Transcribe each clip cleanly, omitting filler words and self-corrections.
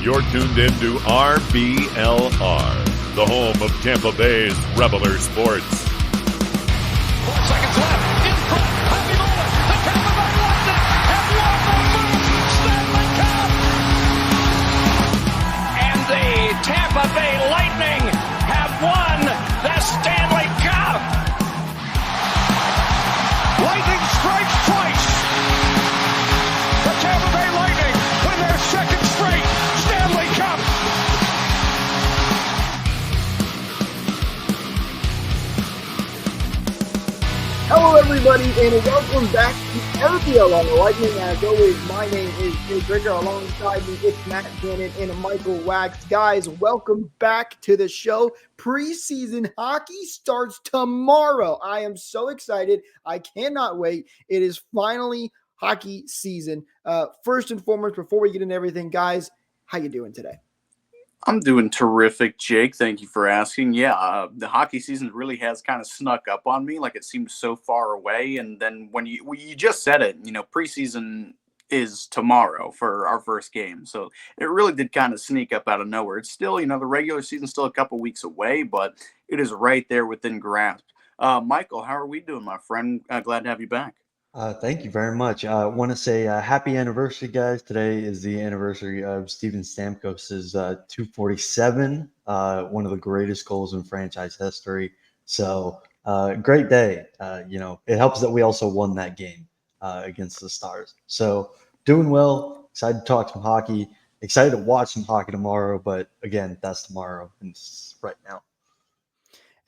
You're tuned into RBLR, the home of Tampa Bay's RBLR Sports. 4 seconds left. In front. Happy moment. The Tampa Bay Lightning have won the first Stanley Cup. And the Tampa Bay Lightning have won the Stanley Cup. Lightning strikes twice. The Tampa Bay Lightning win their second straight Stanley Cup. Hello, everybody, and welcome back to RBLR Lightning. As always, my name is Jake Ricker. Alongside me, it's Matt Cannon and Michael Wax. Guys, welcome back to the show. Preseason hockey starts tomorrow. I am so excited. I cannot wait. It is finally hockey season. First and foremost, before we get into everything, guys, how you doing today? I'm doing terrific, Jake. Thank you for asking. Yeah, the hockey season really has kind of snuck up on me. Like, it seems so far away. And then when you just said it, preseason is tomorrow for our first game. So it really did kind of sneak up out of nowhere. It's still, the regular season's still a couple weeks away, but it is right there within grasp. Michael, how are we doing, my friend? Glad to have you back. Thank you very much. I want to say happy anniversary, guys. Today is the anniversary of Steven Stamkos' 247, one of the greatest goals in franchise history. So great day. It helps that we also won that game against the Stars. So doing well, excited to talk some hockey, excited to watch some hockey tomorrow. But again, that's tomorrow and it's right now.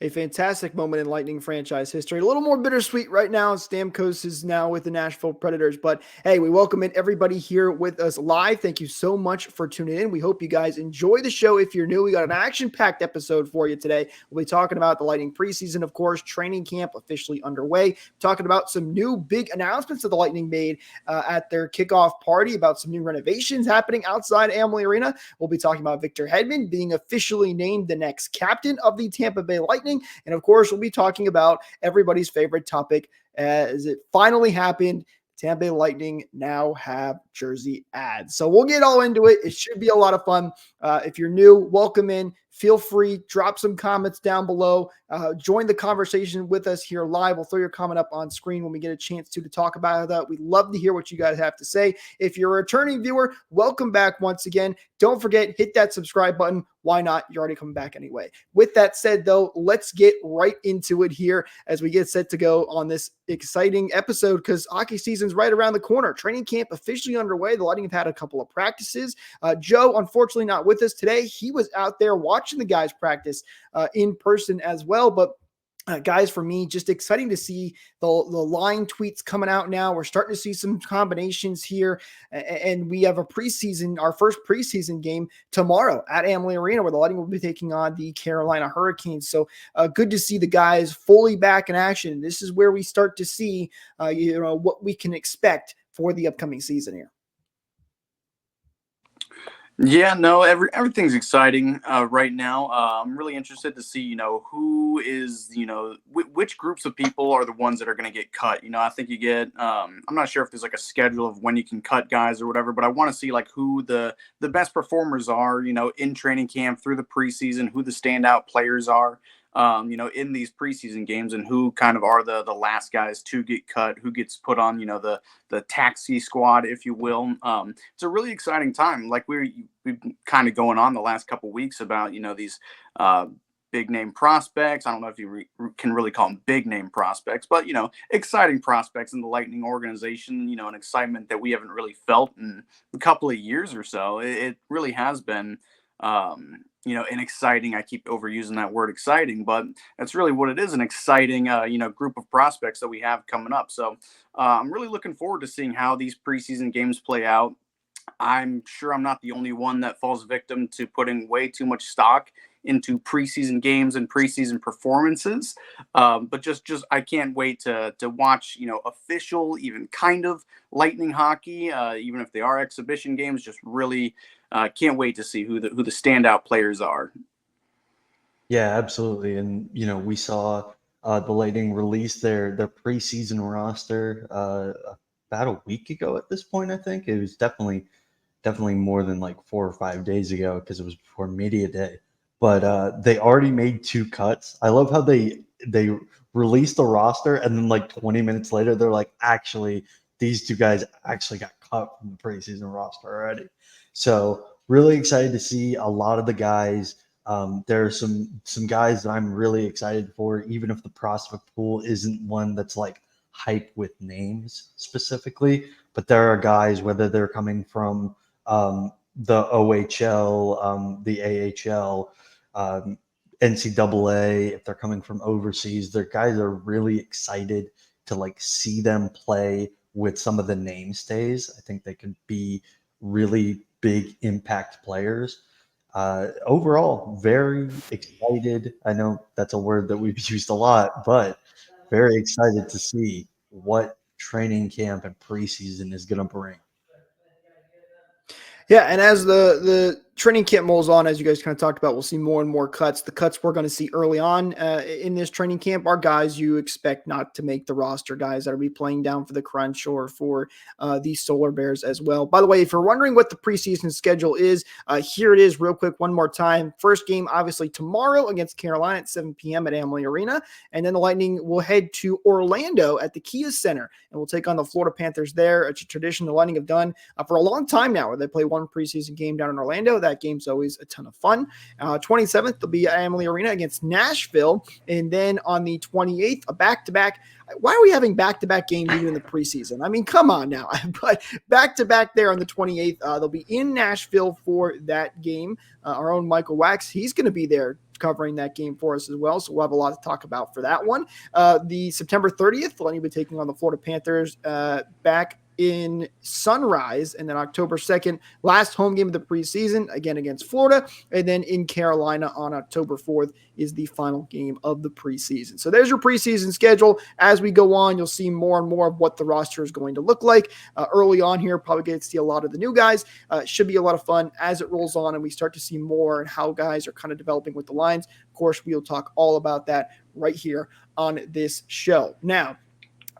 A fantastic moment in Lightning franchise history. A little more bittersweet right now. Stamkos is now with the Nashville Predators. But hey, we welcome in everybody here with us live. Thank you so much for tuning in. We hope you guys enjoy the show. If you're new, we got an action-packed episode for you today. We'll be talking about the Lightning preseason, of course, training camp officially underway. Talking about some new big announcements that the Lightning made at their kickoff party, about some new renovations happening outside Amalie Arena. We'll be talking about Victor Hedman being officially named the next captain of the Tampa Bay Lightning. And of course, we'll be talking about everybody's favorite topic as it finally happened. Tampa Bay Lightning now have jersey ads. So we'll get all into it. It should be a lot of fun. If you're new, welcome in. Feel free, drop some comments down below. Join the conversation with us here live. We'll throw your comment up on screen when we get a chance to talk about that. We'd love to hear what you guys have to say. If you're a returning viewer, welcome back once again. Don't forget, hit that subscribe button. Why not? You're already coming back anyway. With that said, though, let's get right into it here as we get set to go on this exciting episode because hockey season's right around the corner. Training camp officially underway. The Lightning have had a couple of practices. Joe, unfortunately, not with us today. He was out there watching the guys practice in person as well. But guys, for me, just exciting to see the line tweets coming out now. We're starting to see some combinations here, and we have our first preseason game tomorrow at Amalie Arena, where the Lightning will be taking on the Carolina Hurricanes. So good to see the guys fully back in action. This is where we start to see, what we can expect for the upcoming season here. Yeah, no, everything's exciting right now. I'm really interested to see, who is, which groups of people are the ones that are going to get cut. I think you get, I'm not sure if there's like a schedule of when you can cut guys or whatever, but I want to see like who the best performers are, in training camp through the preseason, who the standout players are. In these preseason games and who kind of are the last guys to get cut, who gets put on, the taxi squad, if you will. It's a really exciting time. Like we've been kind of going on the last couple of weeks about, these big name prospects. I don't know if you can really call them big name prospects, but, exciting prospects in the Lightning organization, an excitement that we haven't really felt in a couple of years or so. It really has been, an exciting, I keep overusing that word exciting, but that's really what it is, an exciting, group of prospects that we have coming up. So I'm really looking forward to seeing how these preseason games play out. I'm sure I'm not the only one that falls victim to putting way too much stock into preseason games and preseason performances. But just I can't wait to watch, official, even kind of Lightning hockey, even if they are exhibition games. Just really can't wait to see who the standout players are. Yeah, absolutely. And, we saw the Lightning release their preseason roster about a week ago at this point, I think. It was definitely definitely more than like 4 or 5 days ago because it was before media day. But they already made 2 cuts. I love how they released the roster and then like 20 minutes later they're like, actually, these 2 guys actually got cut from the preseason roster already. So really excited to see a lot of the guys. There are some guys that I'm really excited for, even if the prospect pool isn't one that's like hype with names specifically. But there are guys, whether they're coming from the OHL, the AHL, um, NCAA, if they're coming from overseas, their guys are really excited to like see them play with some of the mainstays. I think they could be really big impact players. Overall, very excited. I know that's a word that we've used a lot, but very excited to see what training camp and preseason is going to bring. Yeah, and as the training camp rolls on, as you guys kind of talked about, we'll see more and more cuts. The cuts we're going to see early on in this training camp are guys you expect not to make the roster, guys that will be playing down for the Crunch or for the Solar Bears as well. By the way, if you're wondering what the preseason schedule is, here it is real quick one more time. First game, obviously, tomorrow against Carolina at 7 p.m. at Amalie Arena. And then the Lightning will head to Orlando at the Kia Center, and we'll take on the Florida Panthers there. It's a tradition the Lightning have done for a long time now, where they play one preseason game down in Orlando. That game's always a ton of fun. 27th, they'll be at Amalie Arena against Nashville. And then on the 28th, a back-to-back. Why are we having back-to-back games even in the preseason? I mean, come on now. But back-to-back there on the 28th, they'll be in Nashville for that game. Our own Michael Wax, he's going to be there covering that game for us as well. So we'll have a lot to talk about for that one. The September 30th, the Lightning will be taking on the Florida Panthers back in Sunrise, and then October 2nd, last home game of the preseason, again against Florida, and then in Carolina on October 4th is the final game of the preseason. So there's your preseason schedule. As we go on, you'll see more and more of what the roster is going to look like. Early on here, probably get to see a lot of the new guys. Should be a lot of fun as it rolls on and we start to see more and how guys are kind of developing with the lines. Of course, we'll talk all about that right here on this show. Now,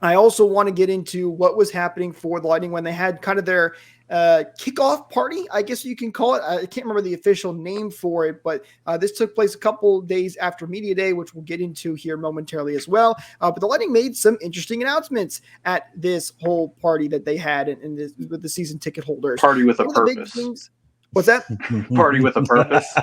I also want to get into what was happening for the Lightning when they had kind of their kickoff party, I guess you can call it. I can't remember the official name for it, but this took place a couple days after Media Day, which we'll get into here momentarily as well. But the Lightning made some interesting announcements at this whole party that they had with the season ticket holders. Party with a purpose. What's that? Party with a purpose.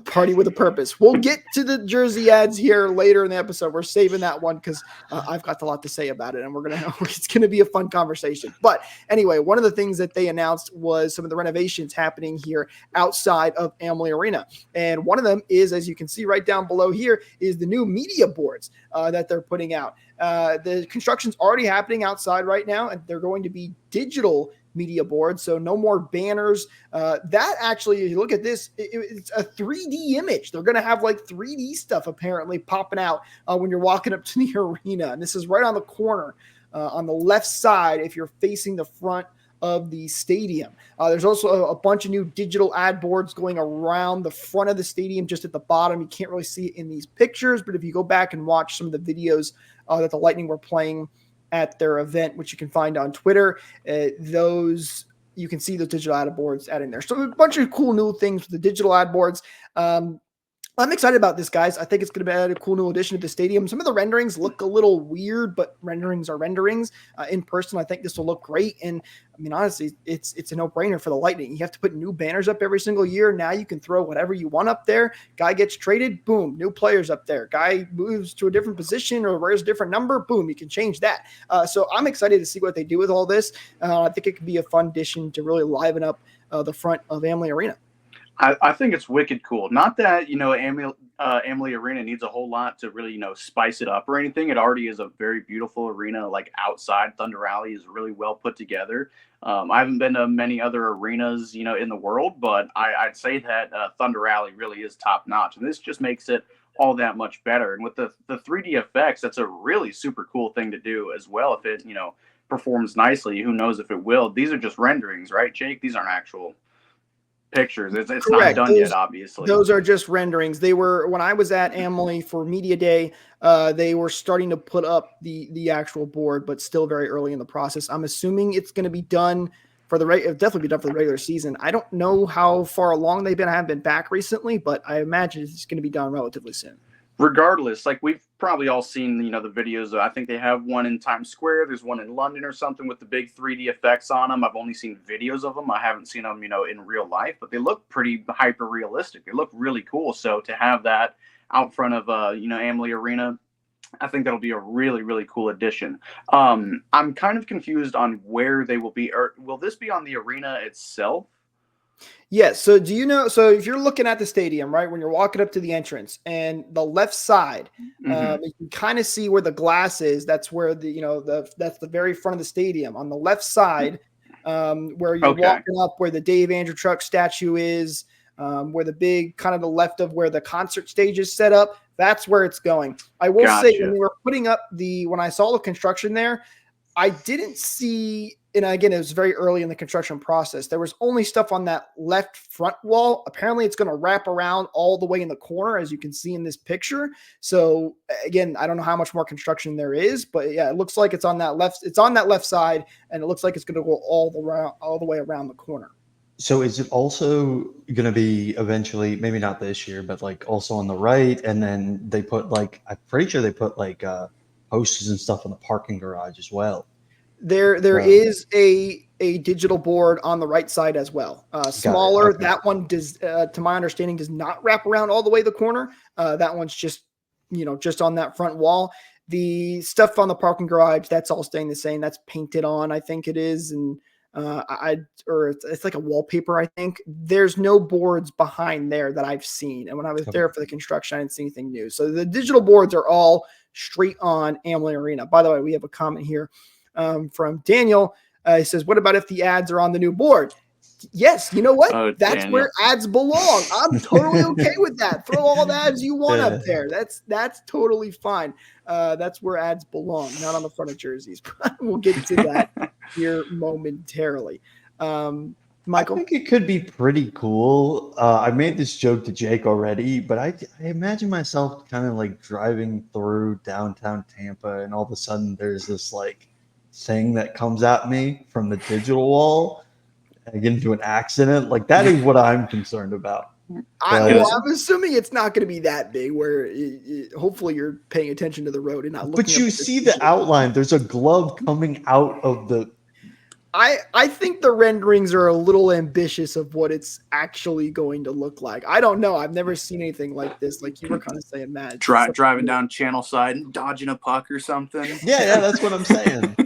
Party with a purpose. We'll get to the jersey ads here later in the episode. We're saving that one because I've got a lot to say about it, and it's gonna be a fun conversation. But anyway, one of the things that they announced was some of the renovations happening here outside of Amalie Arena, and one of them is, as you can see right down below here, is the new media boards that they're putting out. The construction's already happening outside right now, and they're going to be digital media board, so no more banners. That actually, if you look at this, it's a 3D image. They're going to have like 3D stuff apparently popping out when you're walking up to the arena, and this is right on the corner on the left side if you're facing the front of the stadium. There's also a bunch of new digital ad boards going around the front of the stadium, just at the bottom. You can't really see it in these pictures, but if you go back and watch some of the videos that the Lightning were playing at their event, which you can find on Twitter, those you can see the digital ad boards adding there. So a bunch of cool new things with the digital ad boards. I'm excited about this, guys. I think it's going to be a cool new addition to the stadium. Some of the renderings look a little weird, but renderings are renderings. In person, I think this will look great. And I mean, honestly, it's a no-brainer for the Lightning. You have to put new banners up every single year. Now you can throw whatever you want up there. Guy gets traded, boom, new players up there. Guy moves to a different position or wears a different number, boom, you can change that. So I'm excited to see what they do with all this. I think it could be a fun addition to really liven up the front of Amalie Arena. I think it's wicked cool. Not that, Amalie Arena needs a whole lot to really, spice it up or anything. It already is a very beautiful arena, like outside. Thunder Alley is really well put together. I haven't been to many other arenas, in the world, but I'd say that Thunder Alley really is top notch. And this just makes it all that much better. And with the 3D effects, that's a really super cool thing to do as well. If it, performs nicely, who knows if it will. These are just renderings, right, Jake? These aren't actual pictures. It's not done yet, obviously. Those are just renderings. They were, when I was at Amalie for Media Day, they were starting to put up the actual board, but still very early in the process. I'm assuming it's going to be done for the it'll definitely be done for the regular season. I don't know how far along they've been. I haven't been back recently, but I imagine it's going to be done relatively soon. Regardless, like we've probably all seen, the videos. I think they have one in Times Square. There's one in London or something with the big 3D effects on them. I've only seen videos of them. I haven't seen them, in real life, but they look pretty hyper realistic. They look really cool. So to have that out front of, Amalie Arena, I think that'll be a really, really cool addition. I'm kind of confused on where they will be. Or will this be on the arena itself? Yes. So do you know? So if you're looking at the stadium, right, when you're walking up to the entrance and the left side, you can kind of see where the glass is. That's where that's the very front of the stadium on the left side, where you're walking up, where the Dave Andrew Truck statue is, where the big kind of the left of where the concert stage is set up. That's where it's going. I will say when we were putting up when I saw the construction there, I didn't see. And again, it was very early in the construction process. There was only stuff on that left front wall. Apparently, it's going to wrap around all the way in the corner, as you can see in this picture. So again, I don't know how much more construction there is, but yeah, it looks like it's on that left. It's on that left side, and it looks like it's going to go all the way around the corner. So is it also going to be eventually, maybe not this year, but like also on the right? And then they put I'm pretty sure they put posters and stuff on the parking garage as well. There is a digital board on the right side as well. Smaller. Okay. That one does, to my understanding, does not wrap around all the way the corner. That one's just on that front wall. The stuff on the parking garage, that's all staying the same. That's painted on, I think it is, and it's like a wallpaper. I think there's no boards behind there that I've seen. And when I was there for the construction, I didn't see anything new. So the digital boards are all straight on Amalie Arena. By the way, we have a comment here. From Daniel. He says, what about if the ads are on the new board? Yes, you know what? That's Daniel. Where ads belong. I'm totally okay with that. Throw all the ads you want up there. That's totally fine. That's where ads belong, not on the front of jerseys. We'll get to that here momentarily. Michael? I think it could be pretty cool. I made this joke to Jake already, but I imagine myself kind of driving through downtown Tampa, and all of a sudden there's this thing that comes at me from the digital wall and I get into an accident. That is what I'm concerned about. I'm assuming it's not going to be that big where hopefully you're paying attention to the road and not looking. But you see the outline. There's a glove coming out of the. I think the renderings are a little ambitious of what it's actually going to look like. I don't know. I've never seen anything like this. Like you were kind of saying, Matt. Driving down Channel Side and dodging a puck or something. Yeah, that's what I'm saying.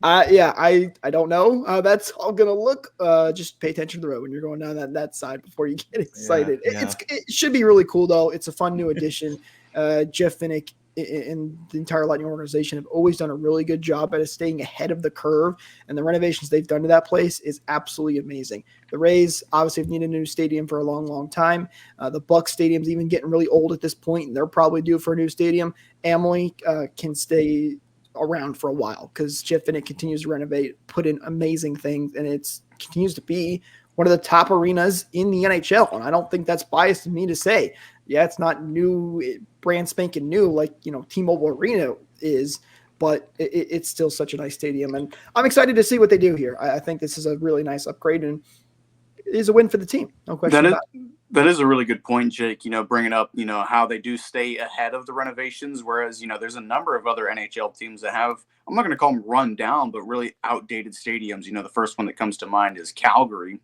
I don't know how that's all gonna look. Just pay attention to the road when you're going down that side before you get excited. Yeah. It should be really cool though. It's a fun new addition. Jeff Finnick and the entire Lightning organization have always done a really good job at staying ahead of the curve, and the renovations they've done to that place is absolutely amazing. The Rays obviously have needed a new stadium for a long, long time. The Bucs stadium's even getting really old at this point, and they're probably due for a new stadium. Amalie can stay around for a while because Jeff Finnick continues to renovate, put in amazing things, and it continues to be one of the top arenas in the NHL. And I don't think that's biased of me to say. Yeah, it's not new, brand spanking new like T-Mobile Arena is, but it's still such a nice stadium, and I'm excited to see what they do here. I think this is a really nice upgrade, and it is a win for the team. No question about it. That is a really good point, Jake, bringing up, how they do stay ahead of the renovations, whereas, there's a number of other NHL teams that have, I'm not going to call them run down, but really outdated stadiums. The first one that comes to mind is Calgary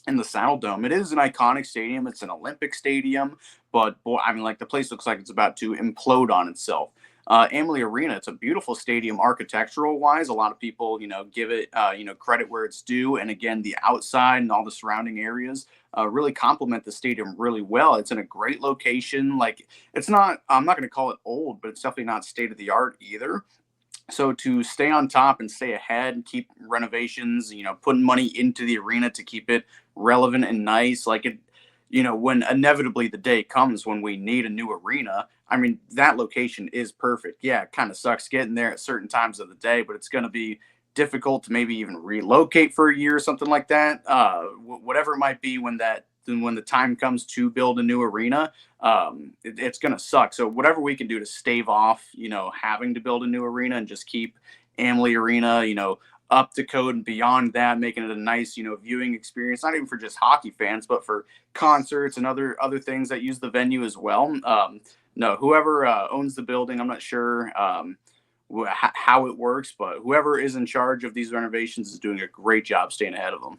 in the Saddle Dome. It is an iconic stadium. It's an Olympic stadium, but boy, the place looks like it's about to implode on itself. Amalie Arena, it's a beautiful stadium architectural wise. A lot of people, give it, credit where it's due. And again, the outside and all the surrounding areas really complement the stadium really well. It's in a great location. It's not, I'm not going to call it old, but it's definitely not state of the art either. So to stay on top and stay ahead and keep renovations, putting money into the arena to keep it relevant and nice, when inevitably the day comes when we need a new arena, that location is perfect. Yeah, it kind of sucks getting there at certain times of the day, but it's going to be difficult to maybe even relocate for a year or something like that. Whatever it might be when the time comes to build a new arena, it's going to suck. So whatever we can do to stave off, having to build a new arena and just keep Amalie Arena, up the code and beyond that, making it a nice, viewing experience, not even for just hockey fans, but for concerts and other things that use the venue as well. No, whoever owns the building, I'm not sure how it works, but whoever is in charge of these renovations is doing a great job staying ahead of them.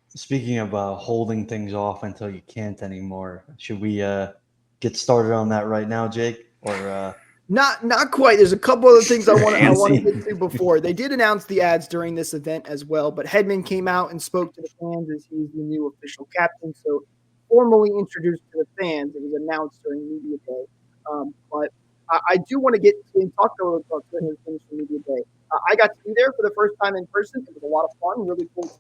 Speaking of holding things off until you can't anymore, should we get started on that right now, Jake? Or Not quite. There's a couple other things I want to Fancy. get to before. They did announce the ads during this event as well, but Hedman came out and spoke to the fans as he's the new official captain. So formally introduced to the fans, it was announced during media day. But I do want to get to and talk a little about him finish for media day. I got to be there for the first time in person. It was a lot of fun, really cool.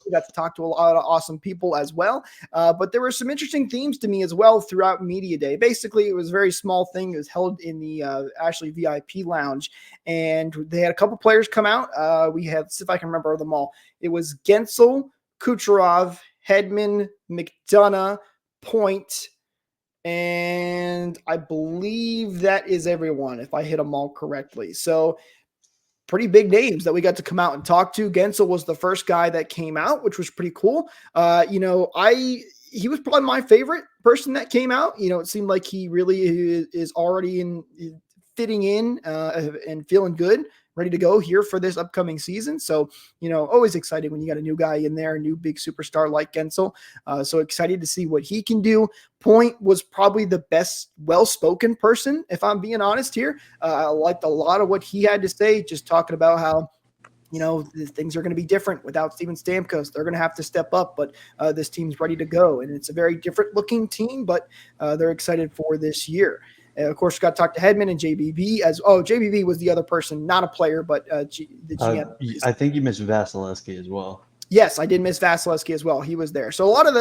We got to talk to a lot of awesome people as well. But there were some interesting themes to me as well throughout media day. Basically, it was a very small thing. It was held in the Ashley VIP lounge, and they had a couple players come out. We had, let's see if I can remember them all. It was Gensel, Kucherov, Hedman, McDonough, Point, and I believe that is everyone, if I hit them all correctly. So pretty big names that we got to come out and talk to. Gensel was the first guy that came out, which was pretty cool. He was probably my favorite person that came out. It seemed like he really is already fitting in and feeling good, ready to go here for this upcoming season. So, always excited when you got a new guy in there, a new big superstar like Gensel. So excited to see what he can do. Point was probably the best well-spoken person, if I'm being honest here. I liked a lot of what he had to say, just talking about how, things are going to be different without Steven Stamkos. They're going to have to step up, but this team's ready to go. And it's a very different looking team, but they're excited for this year. Of course, got to talk to Hedman and JBB JBB was the other person, not a player, but the GM. I think you missed Vasilevsky as well. Yes, I did miss Vasilevsky as well. He was there. So a lot of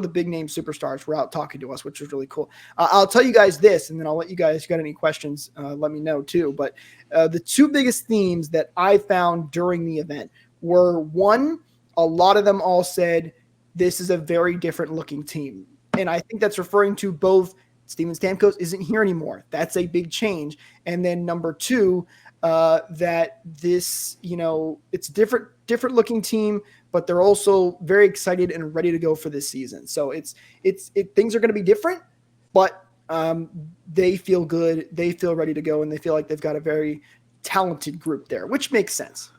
the big name superstars were out talking to us, which was really cool. I'll tell you guys this, and then I'll let you guys, if you got any questions, let me know too. But the two biggest themes that I found during the event were, one, a lot of them all said, this is a very different looking team. And I think that's referring to both Steven Stamkos isn't here anymore. That's a big change. And then number two, that this, it's a different looking team, but they're also very excited and ready to go for this season. So things are going to be different, but they feel good. They feel ready to go, and they feel like they've got a very talented group there, which makes sense.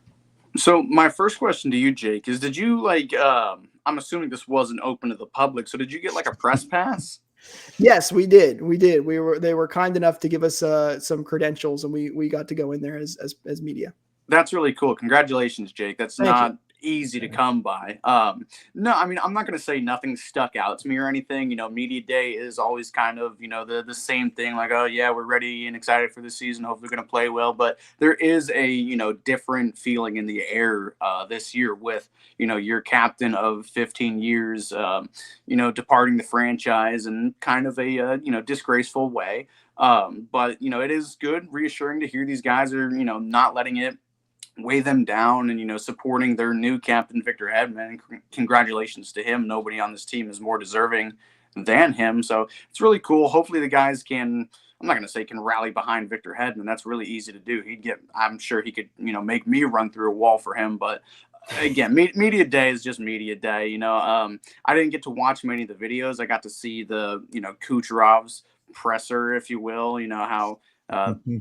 So my first question to you, Jake, is did you I'm assuming this wasn't open to the public. So did you get like a press pass? Yes, we did. They were kind enough to give us some credentials, and we got to go in there as media. That's really cool. Congratulations, Jake. That's not easy to come by. No, I mean, I'm not going to say nothing stuck out to me or anything. Media day is always kind of, the same thing. Like, oh yeah, we're ready and excited for the season. Hopefully we're going to play well. But there is a, different feeling in the air this year with, your captain of 15 years, departing the franchise in kind of a, disgraceful way. But, it is good, reassuring to hear these guys are, not letting it weigh them down and, supporting their new captain, Victor Hedman. Congratulations to him. Nobody on this team is more deserving than him. So it's really cool. Hopefully the guys can rally behind Victor Hedman. That's really easy to do. I'm sure he could, make me run through a wall for him. But again, media day is just media day. I didn't get to watch many of the videos. I got to see the, Kucherov's presser, if you will, how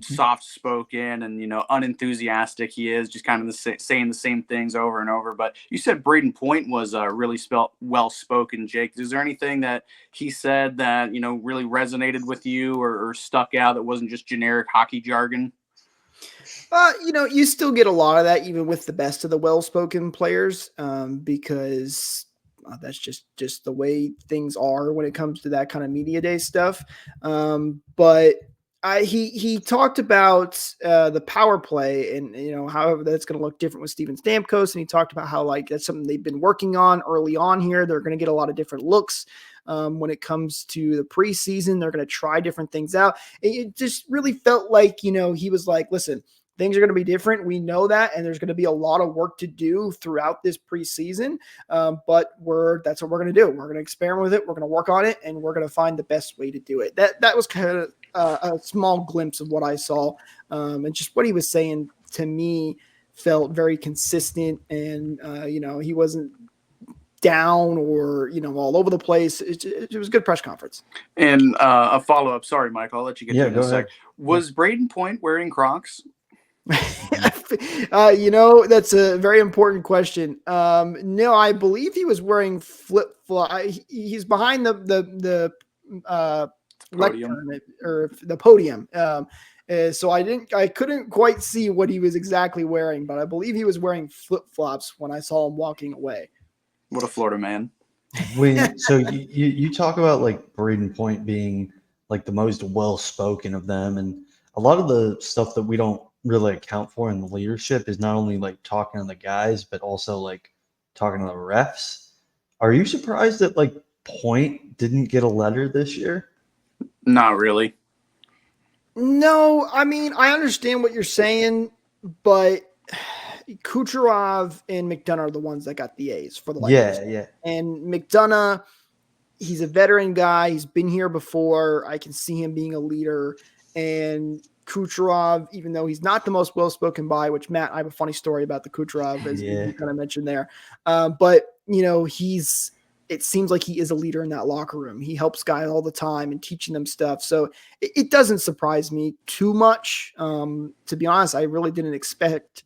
soft-spoken and, unenthusiastic he is, just kind of saying the same things over and over. But you said Braden Point was really well-spoken, Jake. Is there anything that he said that, really resonated with you or stuck out that wasn't just generic hockey jargon? You still get a lot of that even with the best of the well-spoken players because that's just the way things are when it comes to that kind of media day stuff. But he talked about the power play and, how that's going to look different with Steven Stamkos. And he talked about how that's something they've been working on early on here. They're going to get a lot of different looks when it comes to the preseason. They're going to try different things out. It just really felt like, he was like, listen, things are going to be different. We know that. And there's going to be a lot of work to do throughout this preseason. But that's what we're going to do. We're going to experiment with it. We're going to work on it, and we're going to find the best way to do it. That was kind of a small glimpse of what I saw and just what he was saying to me felt very consistent, and he wasn't down or all over the place. It was a good press conference. And a follow-up. Sorry, Mike, I'll let you get to it in go a sec. ahead. Was Braden Point wearing Crocs? That's a very important question. No, I believe he was wearing flip-flop. He's behind the Podium. lectern or the podium. So I couldn't quite see what he was exactly wearing, but I believe he was wearing flip-flops when I saw him walking away. What a Florida man. So you talk about like Braden Point being like the most well-spoken of them, and a lot of the stuff that we don't really account for in the leadership is not only like talking to the guys, but also like talking to the refs. Are you surprised that like Point didn't get a letter this year? Not really. No, I mean, I understand what you're saying, but Kucherov and McDonough are the ones that got the A's for the Lightning. Yeah. And McDonough, he's a veteran guy. He's been here before. I can see him being a leader. And Kucherov, even though he's not the most well-spoken by, which Matt, I have a funny story about the Kucherov, as you kind of mentioned there. But it seems like he is a leader in that locker room. He helps guys all the time and teaching them stuff. So it doesn't surprise me too much. To be honest, I really didn't expect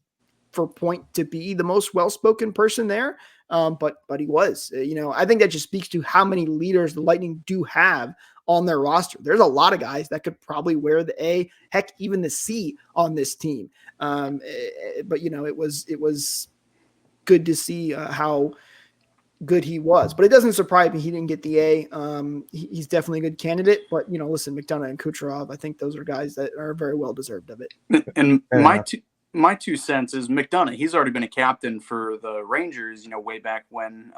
for Point to be the most well-spoken person there. But he was, I think that just speaks to how many leaders the Lightning do have on their roster. There's a lot of guys that could probably wear the A, heck, even the C on this team. But it was good to see how good he was, but it doesn't surprise me he didn't get the A. He's definitely a good candidate, but listen, McDonough and Kucherov, I think those are guys that are very well deserved of it. And my 2 cents is McDonough. He's already been a captain for the Rangers, way back when.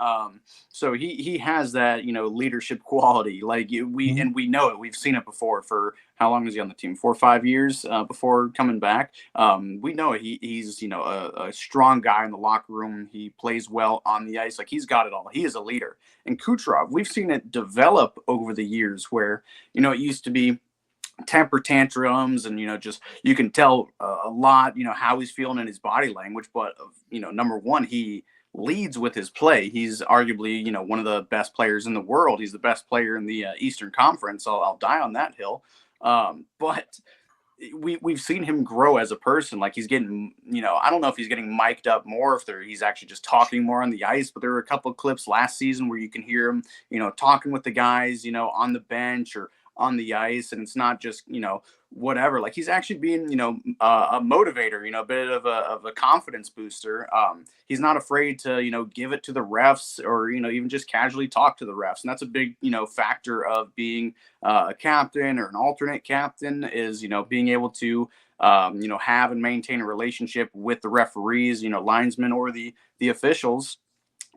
So he has that, leadership quality. Like we know it. We've seen it before. For how long was he on the team? 4 or 5 years before coming back. We know he's a strong guy in the locker room. He plays well on the ice. Like he's got it all. He is a leader. And Kucherov, we've seen it develop over the years where it used to be temper tantrums and just you can tell a lot how he's feeling in his body language, but number one, he leads with his play. He's arguably one of the best players in the world. He's the best player in the Eastern Conference. I'll die on that hill. But we've seen him grow as a person. Like he's getting I don't know if he's getting mic'd up more, if he's actually just talking more on the ice, but there were a couple of clips last season where you can hear him talking with the guys on the bench or on the ice, and it's not just whatever. Like he's actually being a motivator, a bit of a confidence booster. He's not afraid to give it to the refs or even just casually talk to the refs, and that's a big factor of being a captain or an alternate captain is being able to have and maintain a relationship with the referees, linesmen or the officials.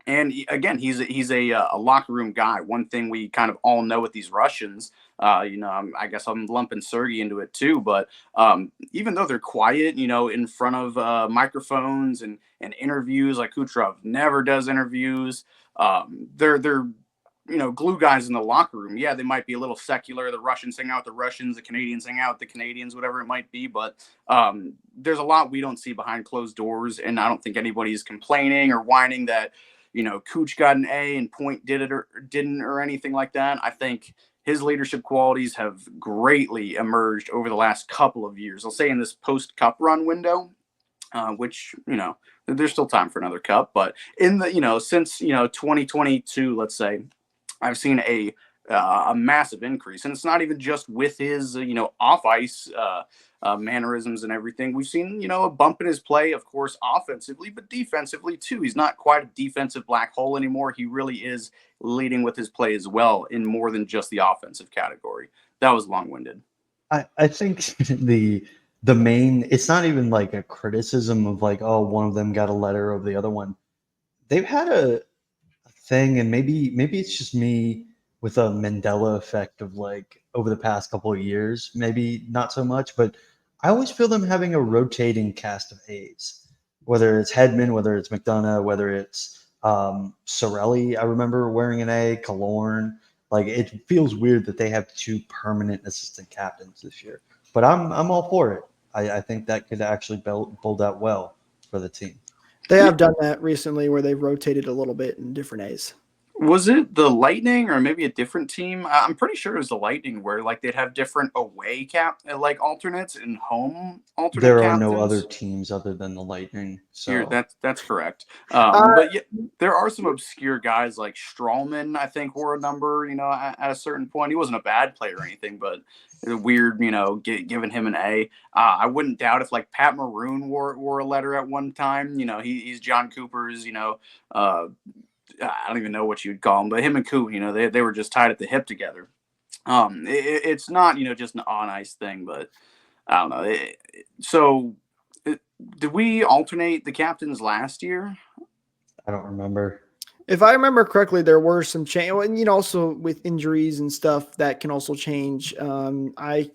And again, he's a locker room guy. One thing we kind of all know with these Russians, I guess I'm lumping Sergei into it too. But even though they're quiet, in front of microphones and interviews, like Kucherov never does interviews. They're glue guys in the locker room. Yeah, they might be a little secular. The Russians hang out with the Russians, the Canadians hang out with the Canadians, whatever it might be. But there's a lot we don't see behind closed doors, and I don't think anybody's complaining or whining that Cooch got an A and Point did it or didn't or anything like that. I think his leadership qualities have greatly emerged over the last couple of years. I'll say in this post-cup run window, which, there's still time for another cup. But in the, since, 2022, let's say, I've seen a massive increase. And it's not even just with his, off-ice mannerisms and everything. We've seen, a bump in his play, of course, offensively, but defensively too. He's not quite a defensive black hole anymore. He really is leading with his play as well in more than just the offensive category. That was long-winded. I think the main, it's not even like a criticism of like, oh, one of them got a letter over the other one. They've had a thing, and maybe it's just me with a Mandela effect of like over the past couple of years, maybe not so much, but I always feel them having a rotating cast of A's, whether it's Hedman, whether it's McDonough, whether it's Sorelli. I remember wearing an A, Killorn. Like it feels weird that they have 2 permanent assistant captains this year, but I'm all for it. I think that could actually build out well. for the team. They have done that recently where they've rotated a little bit in different A's. Was it the Lightning or maybe a different team? I'm pretty sure it was the Lightning where like they'd have different away like alternates and home alternate There are captains. no other teams other than the Lightning. So That's correct. But yeah, there are some obscure guys like Strawman, I think, wore a number, at a certain point. He wasn't a bad player or anything, but weird, giving him an A. I wouldn't doubt if like Pat Maroon wore a letter at one time. He's John Cooper's, I don't even know what you'd call him, but him and Coop, they were just tied at the hip together. It's not, just an on ice thing, but I don't know. Did we alternate the captains last year? I don't remember. If I remember correctly, there were some change, and also with injuries and stuff that can also change. I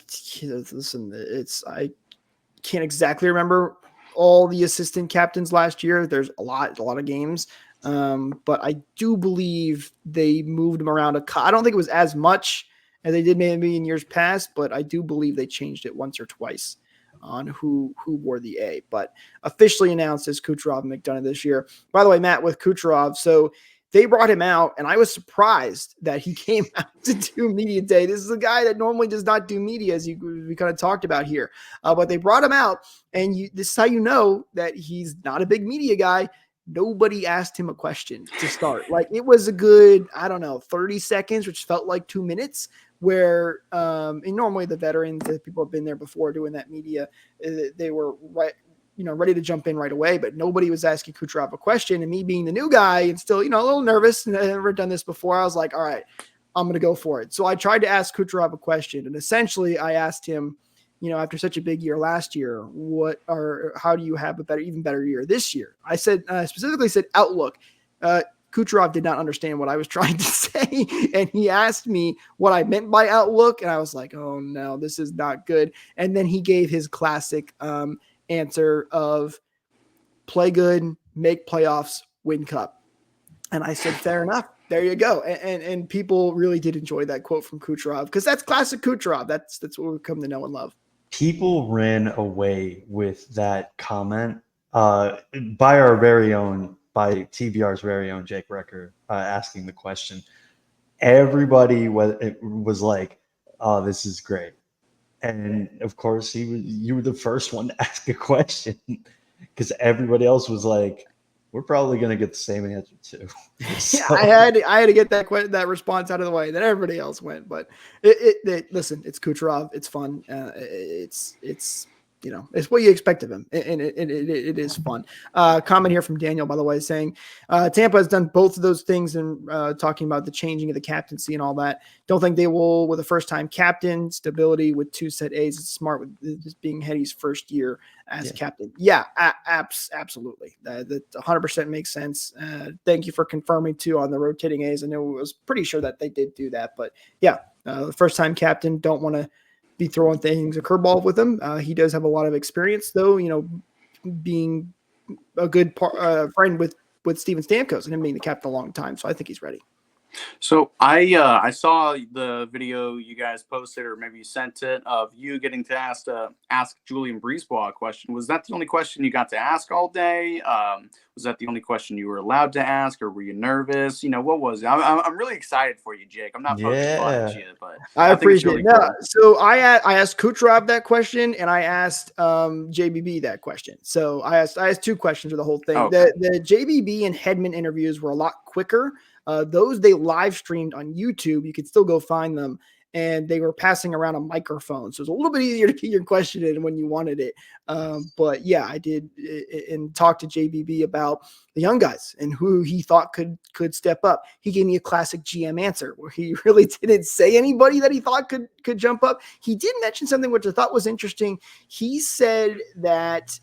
can't exactly remember all the assistant captains last year. There's a lot of games. But I do believe they moved them around. I don't think it was as much as they did maybe in years past, but I do believe they changed it once or twice on who wore the A. But officially announced as Kucherov and McDonough this year. By the way, Matt, with Kucherov, so they brought him out, and I was surprised that he came out to do media day. This is a guy that normally does not do media, as we kind of talked about here. But they brought him out, and this is how you know that he's not a big media guy. Nobody asked him a question to start. Like, it was a good, 30 seconds, which felt like 2 minutes, where and normally the veterans, the people have been there before doing that media, they were ready to jump in right away, but nobody was asking Kucherov a question. And me being the new guy and still, a little nervous, and I've never done this before, I was like, all right, I'm going to go for it. So I tried to ask Kucherov a question, and essentially I asked him, after such a big year last year, how do you have even better year this year? I said, specifically said outlook. Kucherov did not understand what I was trying to say. And he asked me what I meant by outlook. And I was like, oh no, this is not good. And then he gave his classic answer of play good, make playoffs, win cup. And I said, fair enough. There you go. And people really did enjoy that quote from Kucherov, because that's classic Kucherov. That's what we've come to know and love. People ran away with that comment by TVR's very own Jake Recker asking the question. Everybody was like, oh, this is great. And of course, you were the first one to ask a question, because everybody else was like, we're probably going to get the same answer too. So, yeah, I had to get that response out of the way. Then everybody else went. But listen, it's Kucherov. It's fun. It's what you expect of him, and it is fun. Comment here from Daniel, by the way, saying Tampa has done both of those things, and talking about the changing of the captaincy and all that. Don't think they will with a first-time captain. Stability with 2 set A's. It's smart with this being Hetty's first year as captain. Yeah, absolutely. That 100% makes sense. Thank you for confirming too on the rotating A's. I know I was pretty sure that they did do that, but yeah, first-time captain. Don't want to be throwing things a curveball with him. He does have a lot of experience, though, being a good friend with Steven Stamkos and him being the captain a long time. So I think he's ready. So I saw the video you guys posted, or maybe you sent it, of you getting to ask Julian Brisebois a question. Was that the only question you got to ask all day? Was that the only question you were allowed to ask, or were you nervous? What was it? I'm really excited for you, Jake. I'm not poking fun at you, but I appreciate really it. No, cool. so I asked Kucherov that question, and I asked JBB that question. So I asked 2 questions for the whole thing. Okay. The JBB and Hedman interviews were a lot quicker. Those they live streamed on YouTube. You could still go find them, and they were passing around a microphone, so it's a little bit easier to get your question in when you wanted it. But yeah, I did and talked to JBB about the young guys and who he thought could step up. He gave me a classic GM answer where he really didn't say anybody that he thought could jump up. He did mention something which I thought was interesting. He said that